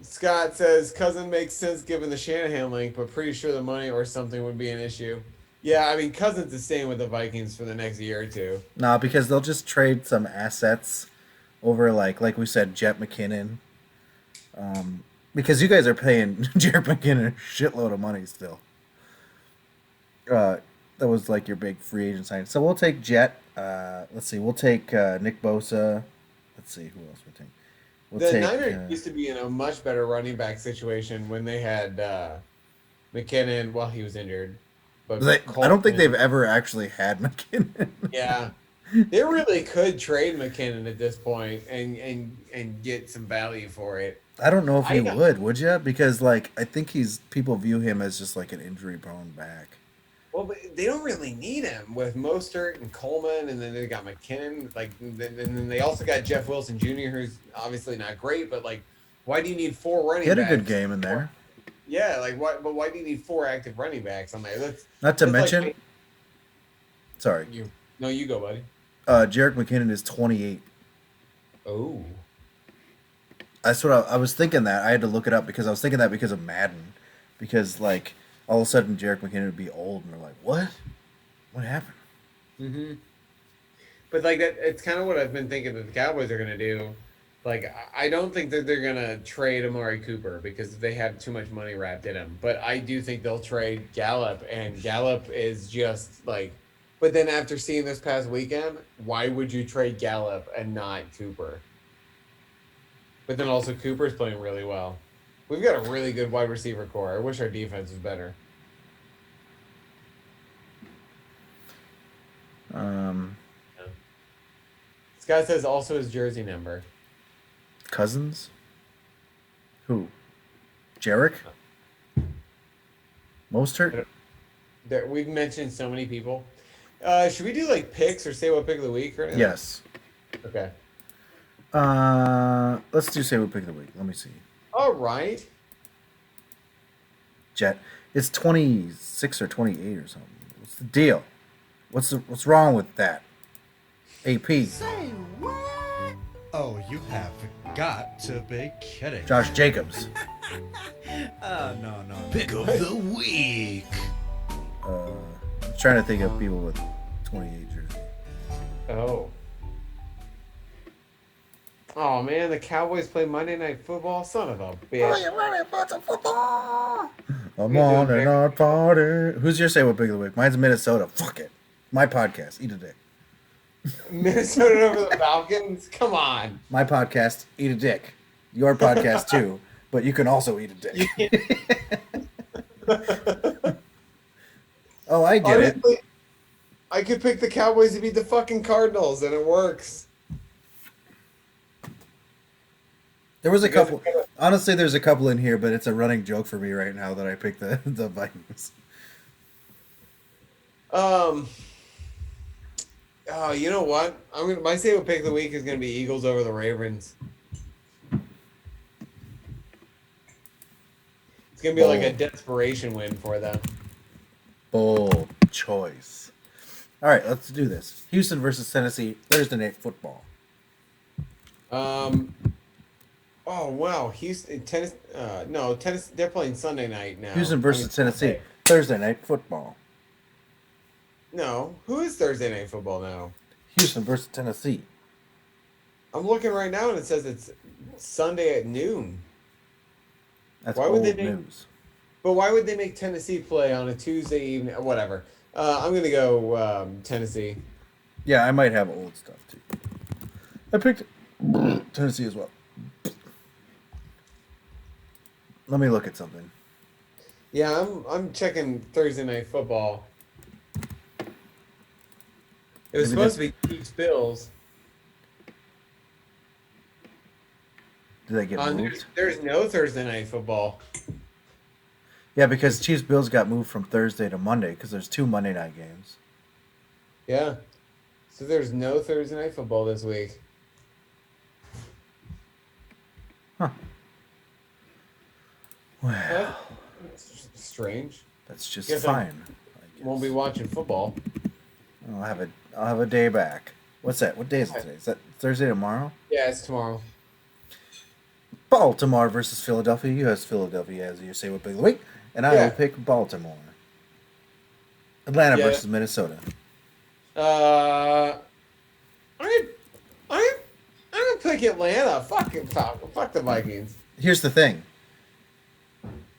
Scott says Cousin makes sense given the Shanahan link, but pretty sure the money or something would be an issue. Yeah, I mean Cousins is staying with the Vikings for the next year or two. No, because they'll just trade some assets over like we said, Jet McKinnon. Because you guys are paying Jared McKinnon a shitload of money still. That was like your big free agent sign. So we'll take Jet. Let's see, we'll take Nick Bosa. Let's see who else we take. We'll The take. Niners used to be in a much better running back situation when they had McKinnon. Well, he was injured, but I don't think they've Coleman- ever actually had McKinnon. Yeah, they really could trade McKinnon at this point and get some value for it. I don't know if I you know. would you? Because like I think people view him as just like an injury prone back. Well, but they don't really need him with Mostert and Coleman, and then they got McKinnon. Like, and then they also got Jeff Wilson Jr., who's obviously not great, but like, why do you need four running He had a backs? good game in there. Yeah, like why? But why do you need four active running backs on there? Not to that's mention, like, sorry, you go, buddy. Jarek McKinnon is 28. Oh, That's what I was thinking. That I had to look it up because I was thinking that because of Madden, because like all of a sudden Jerick McKinnon would be old, and we're like, what happened? Mm-hmm. But like that, it's kind of what I've been thinking that the Cowboys are gonna do. Like I don't think that they're gonna trade Amari Cooper because they have too much money wrapped in him. But I do think they'll trade Gallup, and Gallup is just like. But then after seeing this past weekend, why would you trade Gallup and not Cooper? But then also Cooper's playing really well. We've got a really good wide receiver core. I wish our defense was better. This guy says also his jersey number. Cousins? Who? Jerick? Mostert? We've mentioned so many people. Should we do like picks or say what pick of the week or anything? Yes. Okay. Let's do say what pick of the week. Let me see. All right. Jet. It's 26 or 28 or something. What's the deal? What's wrong with that? AP. Say what? Oh, you have got to be kidding. Josh Jacobs. No. Pick of the week. I'm trying to think of people with 28 jerseys. Oh. Oh man, the Cowboys play Monday Night Football. Son of a bitch. I'm on and on party. Who's your say what pick of the week? Mine's Minnesota. Fuck it. My podcast. Eat a dick. Minnesota over the Falcons? Come on. My podcast. Eat a dick. Your podcast too, but you can also eat a dick. Oh, I get Honestly, it. I could pick the Cowboys to beat the fucking Cardinals, and it works. There was a couple. Honestly, there's a couple in here, but it's a running joke for me right now that I picked the Vikings. Oh, you know what? My say what pick of the week is gonna be Eagles over the Ravens. It's gonna be like a desperation win for them. Bold choice. All right, let's do this. Houston versus Tennessee, Thursday Night Football. Oh wow, Houston, Tennessee. No, Tennessee. They're playing Sunday night now. Houston versus Tennessee, Thursday Night Football. No, who is Thursday Night Football now? Houston versus Tennessee. I'm looking right now, and it says it's Sunday at noon. That's Why would old they make- news. But why would they make Tennessee play on a Tuesday evening? Whatever. I'm gonna go Tennessee. Yeah, I might have old stuff too. I picked Tennessee as well. Let me look at something. Yeah, I'm checking Thursday Night Football. It was Maybe supposed to be Chiefs Bills. Did they get There's, moved? there's no Thursday Night Football. Yeah, because Chiefs Bills got moved from Thursday to Monday because there's 2 Monday night games. Yeah. So there's no Thursday Night Football this week. Huh. Well, That's strange. that's just Guess fine. I Won't be guess. watching football. I'll have a day back. What's that? What day is it today? Is that Thursday tomorrow? Yeah, it's tomorrow. Baltimore versus Philadelphia. You have Philadelphia as your say what pick of the week, and I Yeah. will pick Baltimore. Atlanta Yeah. versus Minnesota. I'm gonna pick Atlanta. Fuck the Vikings. Here's the thing.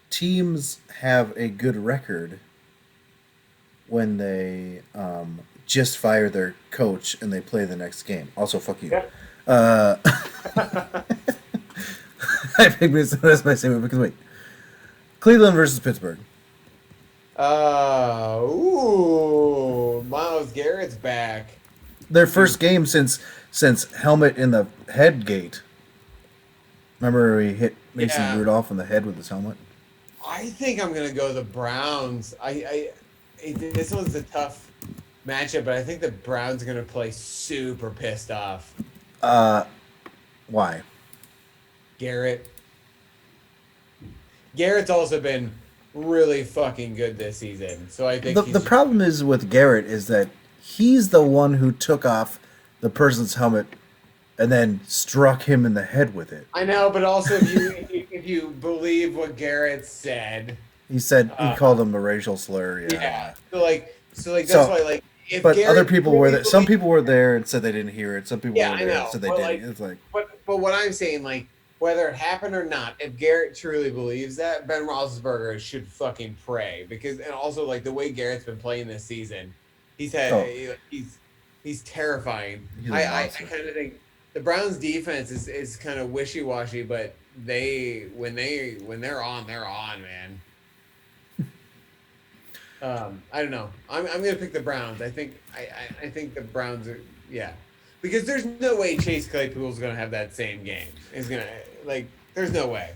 Teams have a good record when they just fire their coach and they play the next game. Also, fuck you. Yeah. I picked Minnesota as my say what pick of the week. Cleveland versus Pittsburgh. Myles Garrett's back. Their first game since helmet in the head gate. Remember he hit Mason Yeah. Rudolph in the head with his helmet? I think I'm gonna go the Browns. This one's a tough matchup, but I think the Browns are gonna play super pissed off. Why? Garrett's also been really fucking good this season, so I think The problem is with Garrett is that he's the one who took off the person's helmet and then struck him in the head with it. I know, but also if you believe what Garrett said, He said he uh, called him a racial slur. Yeah. yeah. So that's So, why like if but other Garrett people were really there. Some believed, people were there and said they didn't hear it. Some people yeah, were I there and know, said they but didn't. like, It's like, but what I'm saying, like, whether it happened or not, if Garrett truly believes that, Ben Roethlisberger should fucking pray because, and also like the way Garrett's been playing this season, he's had oh, he's terrifying. he's a I monster. kind of think the Browns defense is kind of wishy washy, but when they're on, man. I don't know. I'm gonna pick the Browns. I think the Browns are, yeah, because there's no way Chase Claypool's gonna have that same game. He's gonna, like, there's no way.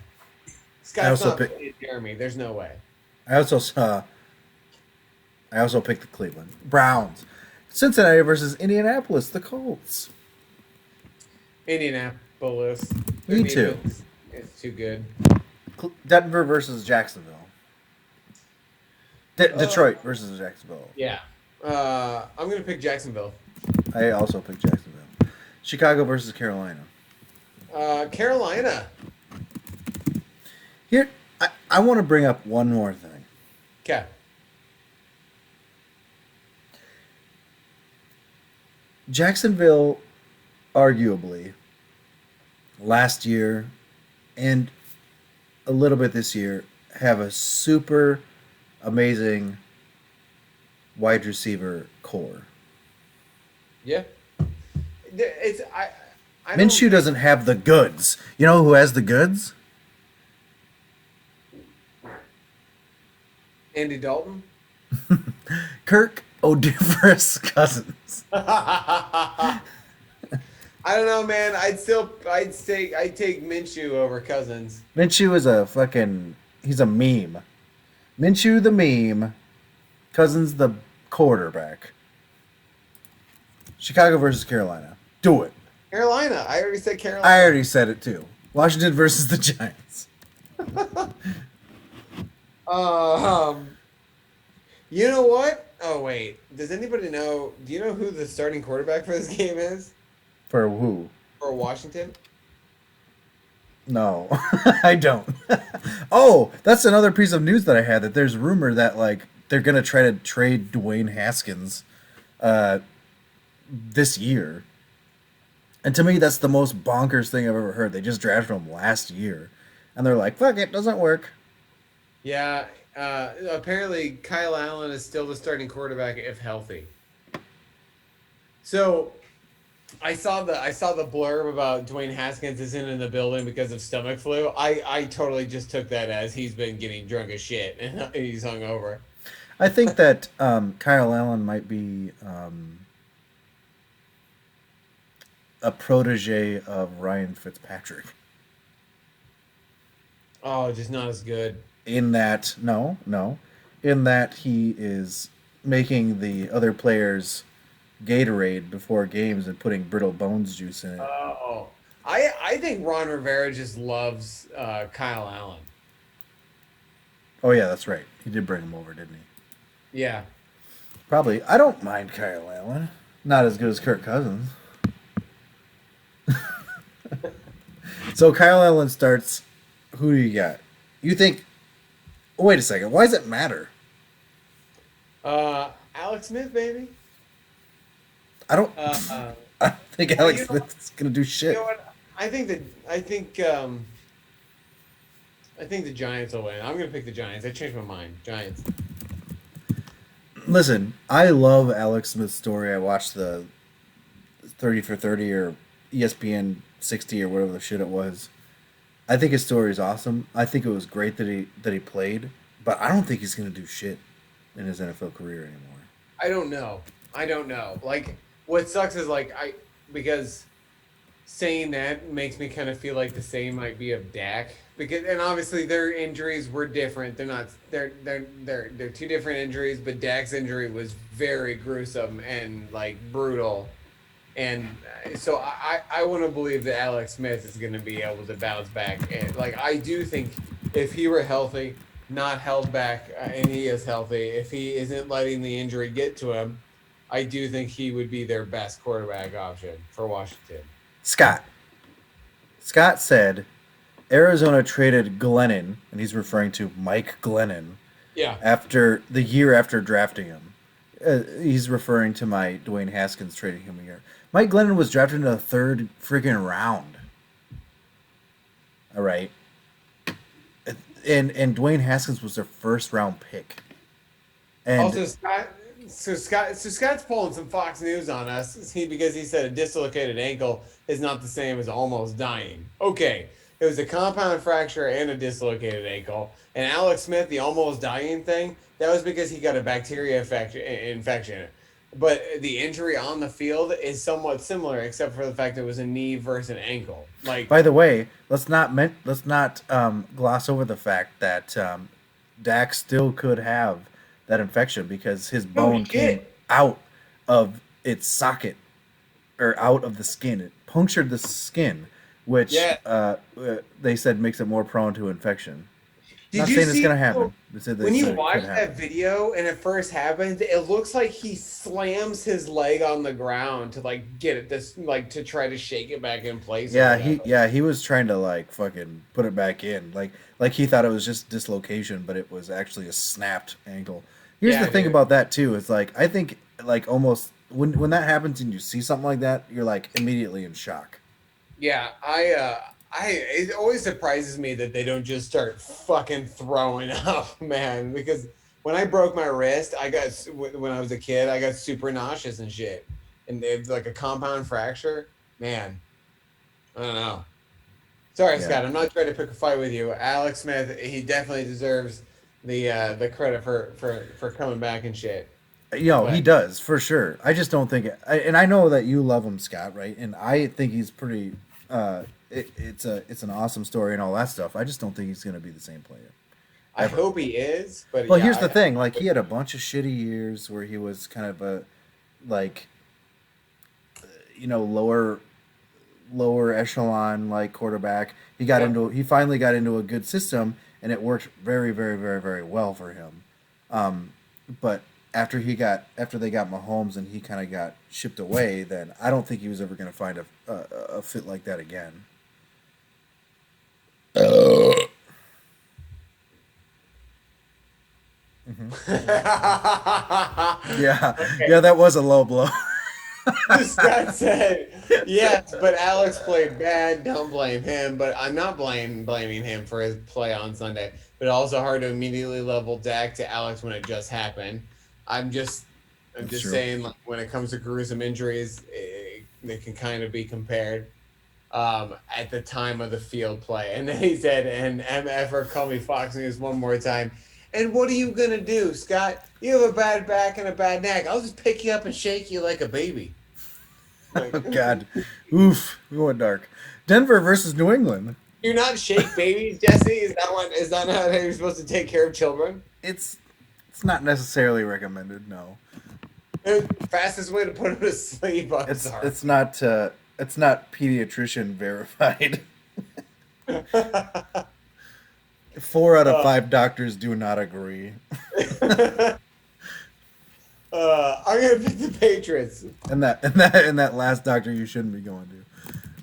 Scott's not playing Jeremy. There's no way. I also picked the Cleveland Browns. Cincinnati versus Indianapolis, the Colts. Indianapolis. Me too. It's too good. Denver versus Jacksonville. Detroit versus Jacksonville. Yeah. I'm gonna pick Jacksonville. I also picked Jacksonville. Chicago versus Carolina. Carolina. Here, I want to bring up one more thing. Okay. Jacksonville, arguably, last year and a little bit this year, have a super amazing wide receiver core. Yeah. It's I Minshew doesn't have the goods. You know who has the goods? Andy Dalton. Kirk O'Differous Cousins. I don't know, man. I'd take Minshew over Cousins. Minshew is he's a meme. Minshew the meme. Cousins the quarterback. Chicago versus Carolina. Do it. Carolina. I already said Carolina. I already said it too. Washington versus the Giants. You know what? Oh wait. Does anybody know? Do you know who the starting quarterback for this game is? For who? For Washington? No, I don't. Oh, that's another piece of news that I had, that there's rumor that like they're gonna try to trade Dwayne Haskins this year. And to me, that's the most bonkers thing I've ever heard. They just drafted him last year, and they're like, "Fuck it, doesn't work." Yeah. Apparently, Kyle Allen is still the starting quarterback if healthy. So, I saw the blurb about Dwayne Haskins isn't in the building because of stomach flu. I totally just took that as he's been getting drunk as shit and he's hungover. I think that Kyle Allen might be a protege of Ryan Fitzpatrick. Oh, just not as good. In that, in that he is making the other players Gatorade before games and putting brittle bones juice in it. Oh, I think Ron Rivera just loves Kyle Allen. Oh yeah, that's right. He did bring him over, didn't he? Yeah. Probably. I don't mind Kyle Allen. Not as good as Kirk Cousins. So Kyle Allen starts. Who do you got? You think? Oh, wait a second. Why does it matter? Alex Smith, baby. I don't. I don't think Alex you know, Smith's gonna do shit. You know what? I think the Giants will win. I'm gonna pick the Giants. I changed my mind. Giants. Listen, I love Alex Smith's story. I watched the 30 for 30 or ESPN 60 or whatever the shit it was. I think his story is awesome. I think it was great that he played, but I don't think he's gonna do shit in his NFL career anymore. I don't know. Like, what sucks is because saying that makes me kind of feel like the same might be of Dak, and obviously their injuries were different. They're two different injuries, but Dak's injury was very gruesome and like brutal. And so I want to believe that Alex Smith is going to be able to bounce back. And like, I do think if he were healthy, not held back, and he is healthy, if he isn't letting the injury get to him, I do think he would be their best quarterback option for Washington. Scott. Scott said Arizona traded Glennon, and he's referring to Mike Glennon, Yeah. after the year after drafting him. He's referring to my Dwayne Haskins trading him a year. Mike Glennon was drafted in the third freaking round. All right. And Dwayne Haskins was their first round pick. And Also, Scott's pulling some Fox News on us because he said a dislocated ankle is not the same as almost dying. Okay, it was a compound fracture and a dislocated ankle. And Alex Smith, the almost dying thing, that was because he got a bacteria infection. But the injury on the field is somewhat similar, except for the fact that it was a knee versus an ankle. Like, by the way, let's not gloss over the fact that Dak still could have that infection because his bone came out of its socket or out of the skin. It punctured the skin, which they said makes it more prone to infection. Not saying it's gonna happen. When you watch that video and it first happens, it looks like he slams his leg on the ground to like get it to try to shake it back in place. He was trying to like fucking put it back in, like he thought it was just dislocation, but it was actually a snapped ankle. Here's the thing about that too. It's like I think like almost when that happens and you see something like that, you're like immediately in shock. Yeah, it always surprises me that they don't just start fucking throwing up, man. Because when I broke my wrist, when I was a kid, I got super nauseous and shit, and it's like a compound fracture. Man, I don't know. Sorry, Scott. I'm not trying to pick a fight with you. Alex Smith, he definitely deserves the credit for coming back and shit. He does for sure. I just don't think and I know that you love him, Scott, right? And I think he's pretty. It's an awesome story and all that stuff. I just don't think he's going to be the same player. I hope he is, but well, here's the thing: like he had a bunch of shitty years where he was kind of a lower echelon like quarterback. He finally got into a good system, and it worked very, very, very, very well for him. But after they got Mahomes and he kind of got shipped away, then I don't think he was ever going to find a fit like that again. Yeah, that was a low blow. Scott said, yes, but Alex played bad. Don't blame him. But I'm not blaming him for his play on Sunday. But also hard to immediately level Dak to Alex when it just happened. I'm just saying, like, when it comes to gruesome injuries, they can kind of be compared at the time of the field play. And then he said, and MF call me Fox News one more time. And what are you going to do, Scott? You have a bad back and a bad neck. I'll just pick you up and shake you like a baby. Like, oh, God. Oof. We went dark. Denver versus New England. You're not shake babies, Jesse? Is that not how you're supposed to take care of children? It's not necessarily recommended, no. The fastest way to put them to sleep. It's not pediatrician verified. 4 out of 5 doctors do not agree. I'm gonna pick the Patriots. And that last doctor you shouldn't be going to.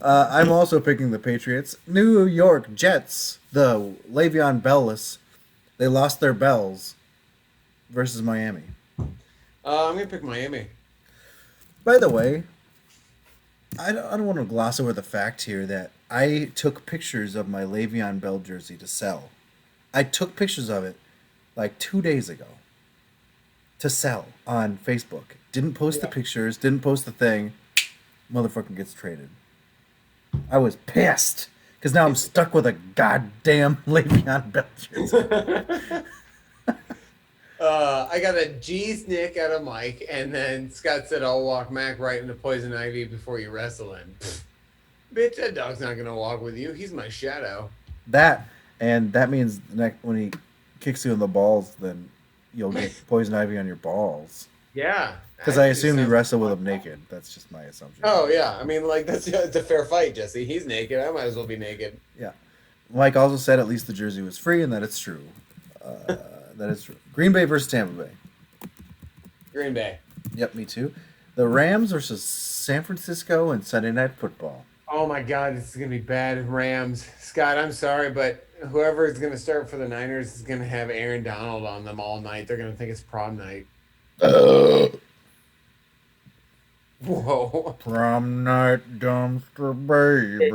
I'm also picking the Patriots. New York Jets, the Le'Veon Bell-less. They lost their bells versus Miami. I'm gonna pick Miami. By the way, I don't want to gloss over the fact here that I took pictures of my Le'Veon Bell jersey to sell. I took pictures of it like 2 days ago to sell on Facebook. Didn't post the pictures, didn't post the thing. Motherfucker gets traded. I was pissed because now I'm stuck with a goddamn Le'Veon Bell jersey. I got a G's Nick out of Mike, and then Scott said I'll walk Mac right into Poison Ivy before you wrestle him. Bitch, that dog's not gonna walk with you. He's my shadow. That means when he kicks you in the balls, then you'll get Poison Ivy on your balls. Yeah. Because I assume you wrestle with him naked. That's just my assumption. Oh yeah, I mean, like it's a fair fight, Jesse. He's naked. I might as well be naked. Yeah. Mike also said at least the jersey was free, and that it's true. That is true. Green Bay versus Tampa Bay. Green Bay. Yep, me too. The Rams versus San Francisco and Sunday Night Football. Oh my God, this is gonna be bad. Rams, Scott. I'm sorry, but whoever is gonna start for the Niners is gonna have Aaron Donald on them all night. They're gonna think it's prom night. Whoa. Prom night dumpster baby.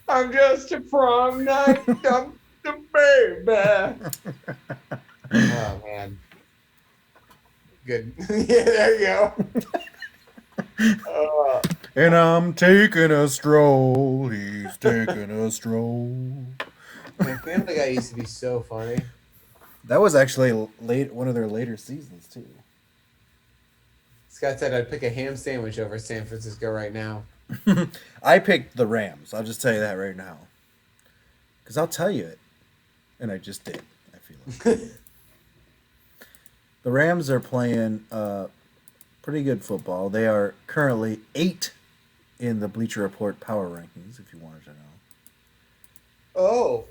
I'm just a prom night dumpster baby. Oh man, good. Yeah, there you go. And I'm taking a stroll. He's taking a stroll. Man, Family Guy used to be so funny. That was actually one of their later seasons too. Scott said I'd pick a ham sandwich over San Francisco right now. I picked the Rams. I'll just tell you that right now. Because I'll tell you it. And I just did. I feel like. The Rams are playing pretty good football. They are currently 8 in the Bleacher Report power rankings, if you wanted to know. Oh.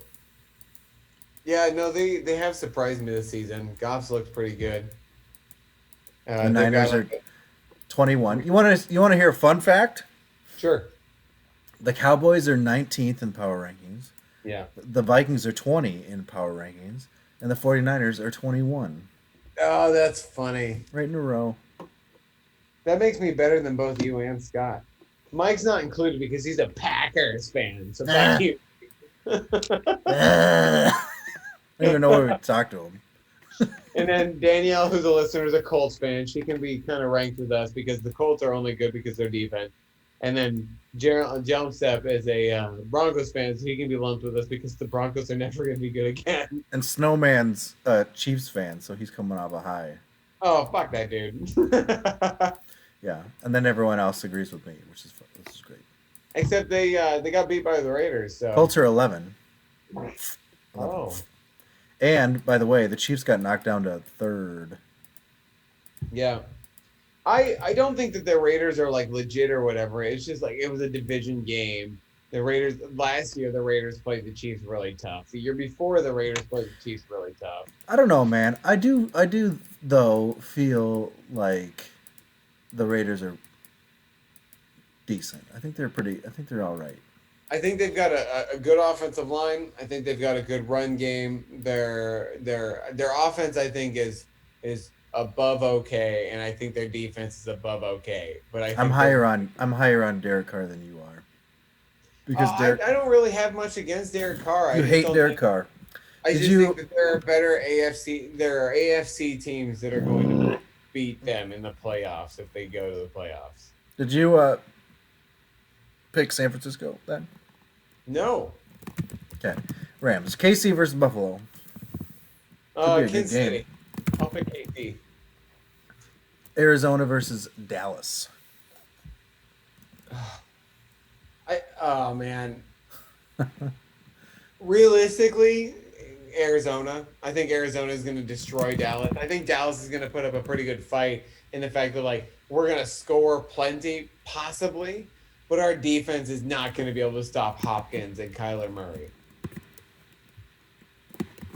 Yeah, no, they have surprised me this season. Goff's looked pretty good. The Niners are 21. You want to hear a fun fact? Sure. The Cowboys are 19th in power rankings. Yeah. The Vikings are 20 in power rankings. And the 49ers are 21. Oh, that's funny. Right in a row. That makes me better than both you and Scott. Mike's not included because he's a Packers fan. So thank you. I don't even know where we talk to him. And then Danielle, who's a listener, is a Colts fan. She can be kind of ranked with us because the Colts are only good because they're defense. And then Gerald Jumpstep is a Broncos fan, so he can be lumped with us because the Broncos are never going to be good again. And Snowman's a Chiefs fan, so he's coming off a high. Oh, fuck that dude. Yeah, and then everyone else agrees with me, which is great. Except they got beat by the Raiders. So. Colts are 11. Oh. And, by the way, the Chiefs got knocked down to 3rd. Yeah. I don't think that the Raiders are like legit or whatever. It's just like it was a division game. The Raiders last year, the Raiders played the Chiefs really tough. The year before, the Raiders played the Chiefs really tough. I don't know, man. I do though feel like the Raiders are decent. I think they're all right. I think they've got a good offensive line. I think they've got a good run game. Their offense, I think, is above okay, and I think their defense is above okay. But I'm higher on Derek Carr than you are. Because I don't really have much against Derek Carr. You hate Derek Carr. I just think that there are better AFC. There are AFC teams that are going to beat them in the playoffs if they go to the playoffs. Did you pick San Francisco then? No. Okay. Rams. KC versus Buffalo. Kansas City. I'll pick KC. Arizona versus Dallas. Oh man. Realistically, Arizona. I think Arizona is going to destroy Dallas. I think Dallas is going to put up a pretty good fight in the fact that like we're going to score plenty, possibly, but our defense is not going to be able to stop Hopkins and Kyler Murray.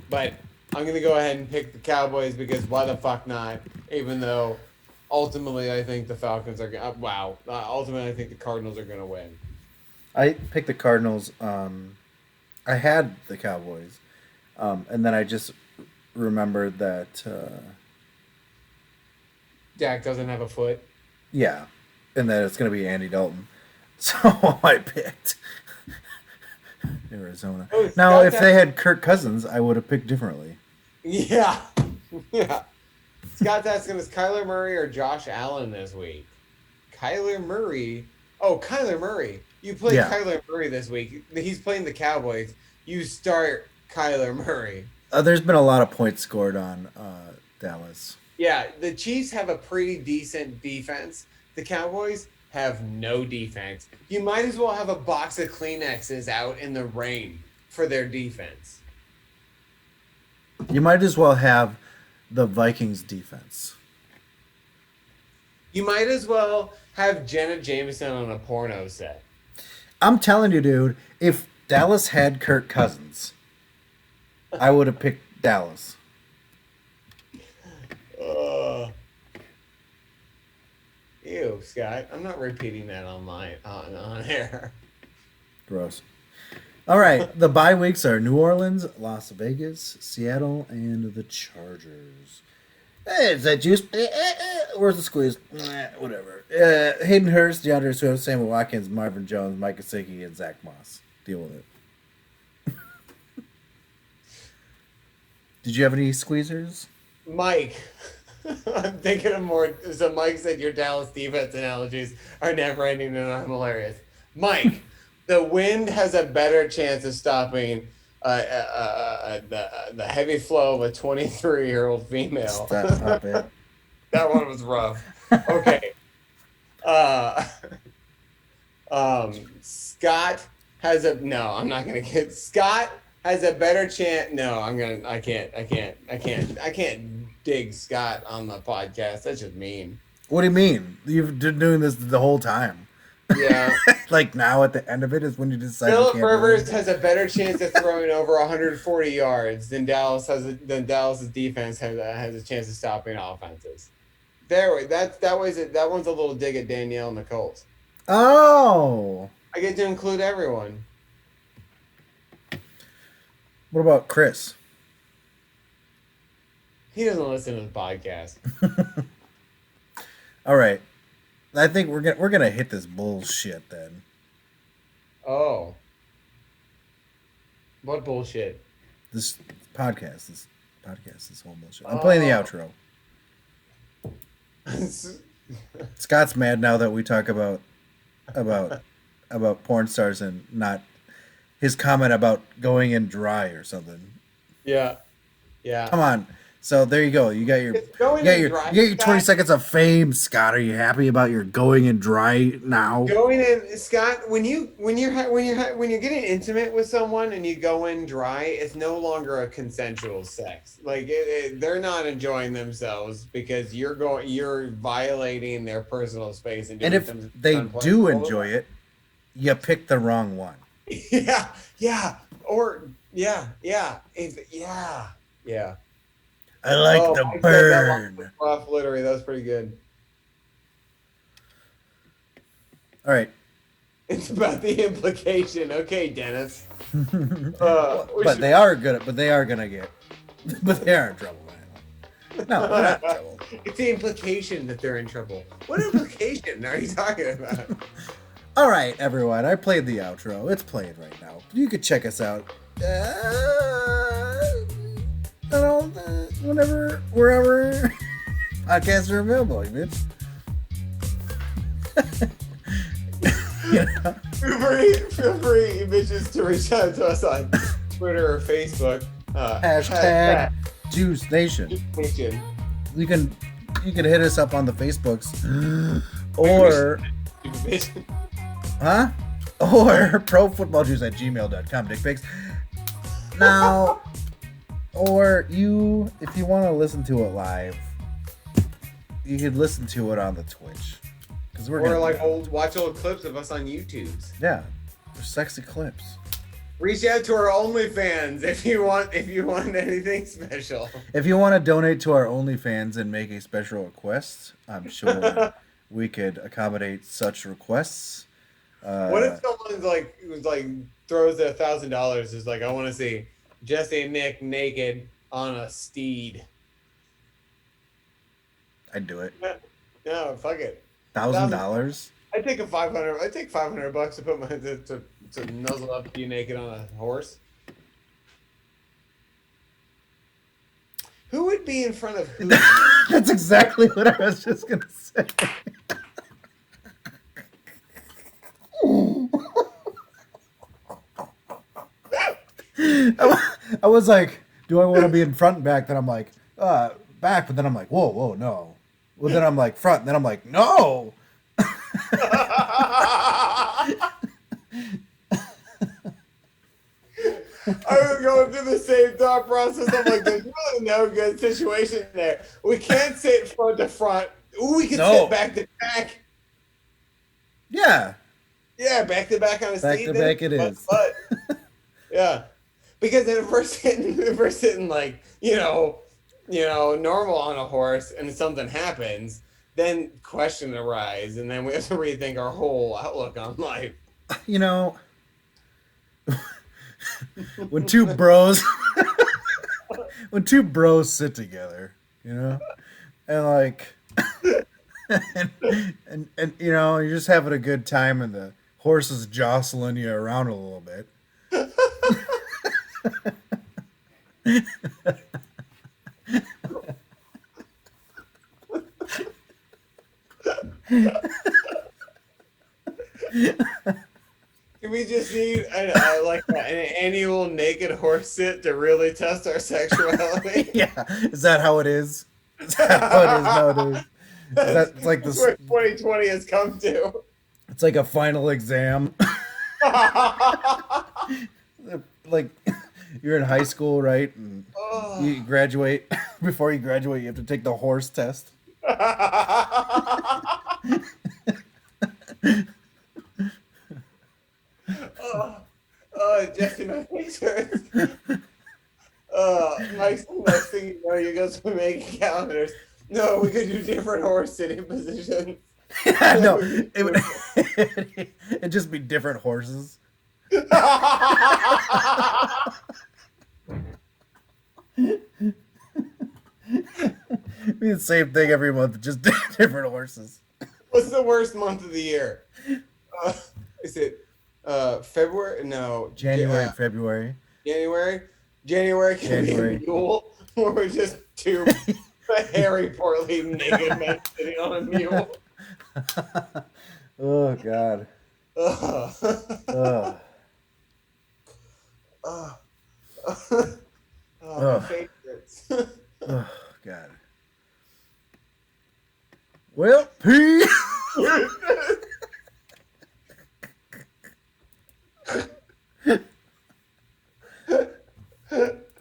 But I'm going to go ahead and pick the Cowboys because why the fuck not? Even though ultimately I think the Falcons are going to... ultimately I think the Cardinals are going to win. I picked the Cardinals. I had the Cowboys. And then I just remembered that... Dak doesn't have a foot. Yeah. And that it's going to be Andy Dalton. So I picked Arizona. Oh, now, if they had Kirk Cousins, I would have picked differently. Yeah. Yeah. Scott's asking, is Kyler Murray or Josh Allen this week? Kyler Murray. Oh, Kyler Murray. You play Kyler Murray this week. He's playing the Cowboys. You start Kyler Murray. There's been a lot of points scored on Dallas. Yeah, the Chiefs have a pretty decent defense. The Cowboys have no defense. You might as well have a box of Kleenexes out in the rain for their defense. You might as well have the Vikings defense. You might as well have Jenna Jameson on a porno set. I'm telling you, dude, if Dallas had Kirk Cousins, I would have picked Dallas. Ew, Scott. I'm not repeating that on air. Gross. All right, the bye weeks are New Orleans, Las Vegas, Seattle, and the Chargers. Hey, is that juice? Where's the squeeze? Whatever. Hayden Hurst, DeAndre Swift, Samuel Watkins, Marvin Jones, Mike Gesicki, and Zach Moss. Deal with it. Did you have any squeezers? Mike. I'm thinking of more. So Mike said your Dallas defense analogies are never ending and I'm hilarious. Mike, the wind has a better chance of stopping the heavy flow of a 23-year-old female. Stop it. That one was rough. Okay. Scott has a no. I'm not gonna get Scott has a better chance. No, I can't dig Scott on the podcast. That's just mean. What do you mean? You've been doing this the whole time. Yeah. Like now at the end of it is when you decide. Philip Rivers has a better chance of throwing over 140 yards than Dallas's defense has a chance of stopping offenses. That one's a little dig at Danielle and the Colts. Oh. I get to include everyone. What about Chris? He doesn't listen to the podcast. All right. I think we're gonna hit this bullshit then. Oh. What bullshit? This podcast, this whole bullshit. I'm playing the outro. Scott's mad now that we talk about porn stars and not his comment about going in dry or something. Yeah. Come on. So there you go. You got your 20 seconds of fame, Scott. Are you happy about your going in dry now? Going in, Scott. When you're getting intimate with someone and you go in dry, it's no longer a consensual sex. Like they're not enjoying themselves because you're violating their personal space and if they do enjoy it, you picked the wrong one. Yeah. I like the burn. That rough, literally, that was pretty good. All right. It's about the implication. Okay, Dennis. But they are gonna get. But they are in trouble. No, they're not in trouble. It's the implication that they're in trouble. What implication are you talking about? All right, everyone. I played the outro. It's playing right now. You could check us out. Wherever podcasts are available, bitch. Feel free, bitches, to reach out to us on Twitter or Facebook. Hashtag Juice Nation. You can hit us up on the Facebooks or profootballjuice@gmail.com. Dick pics. Now. Or if you want to listen to it live, you could listen to it on the Twitch. Watch old clips of us on YouTube. Yeah, they're sexy clips. Reach out to our OnlyFans if you want anything special. If you want to donate to our OnlyFans and make a special request, I'm sure we could accommodate such requests. What if someone throws $1,000? Is like, I want to see Jesse and Nick naked on a steed. I'd do it. No, fuck it. $1,000? I'd take $500 to put to nuzzle up you naked on a horse. Who would be in front of who? That's exactly what I was just gonna say. I was like, do I want to be in front and back? Then I'm like, back. But then I'm like, whoa, no. Well, then I'm like, front. And then I'm like, no. I was going through the same thought process. I'm like, there's really no good situation there. We can't sit front to front. Ooh, we can sit back to back. Yeah. Yeah, back to back on a back seat. Back to back it is. But, yeah. Because if we're sitting like, normal on a horse and something happens, then question arise, and then we have to rethink our whole outlook on life. You know, when two bros sit together, you know, and like and you know, you're just having a good time and the horse is jostling you around a little bit. Do we just need like an annual naked horse sit to really test our sexuality? Yeah, is that how it is? Is that how it is nowadays? Is that it's like That's this? where 2020 has come to. It's like a final exam. Like you're in high school, right? And you graduate. Before you graduate, you have to take the horse test. Jesse, my face hurts. Next thing you know, you go to making calendars. No, we could do different horse sitting positions. No, it would it'd just be different horses. Be the same thing every month, just different horses. What's the worst month of the year? Is it February? No, January and February. January. January can be a mule, where we're just two hairy, poorly naked men sitting on a mule. Oh God. My favorites. Oh God. Well, P.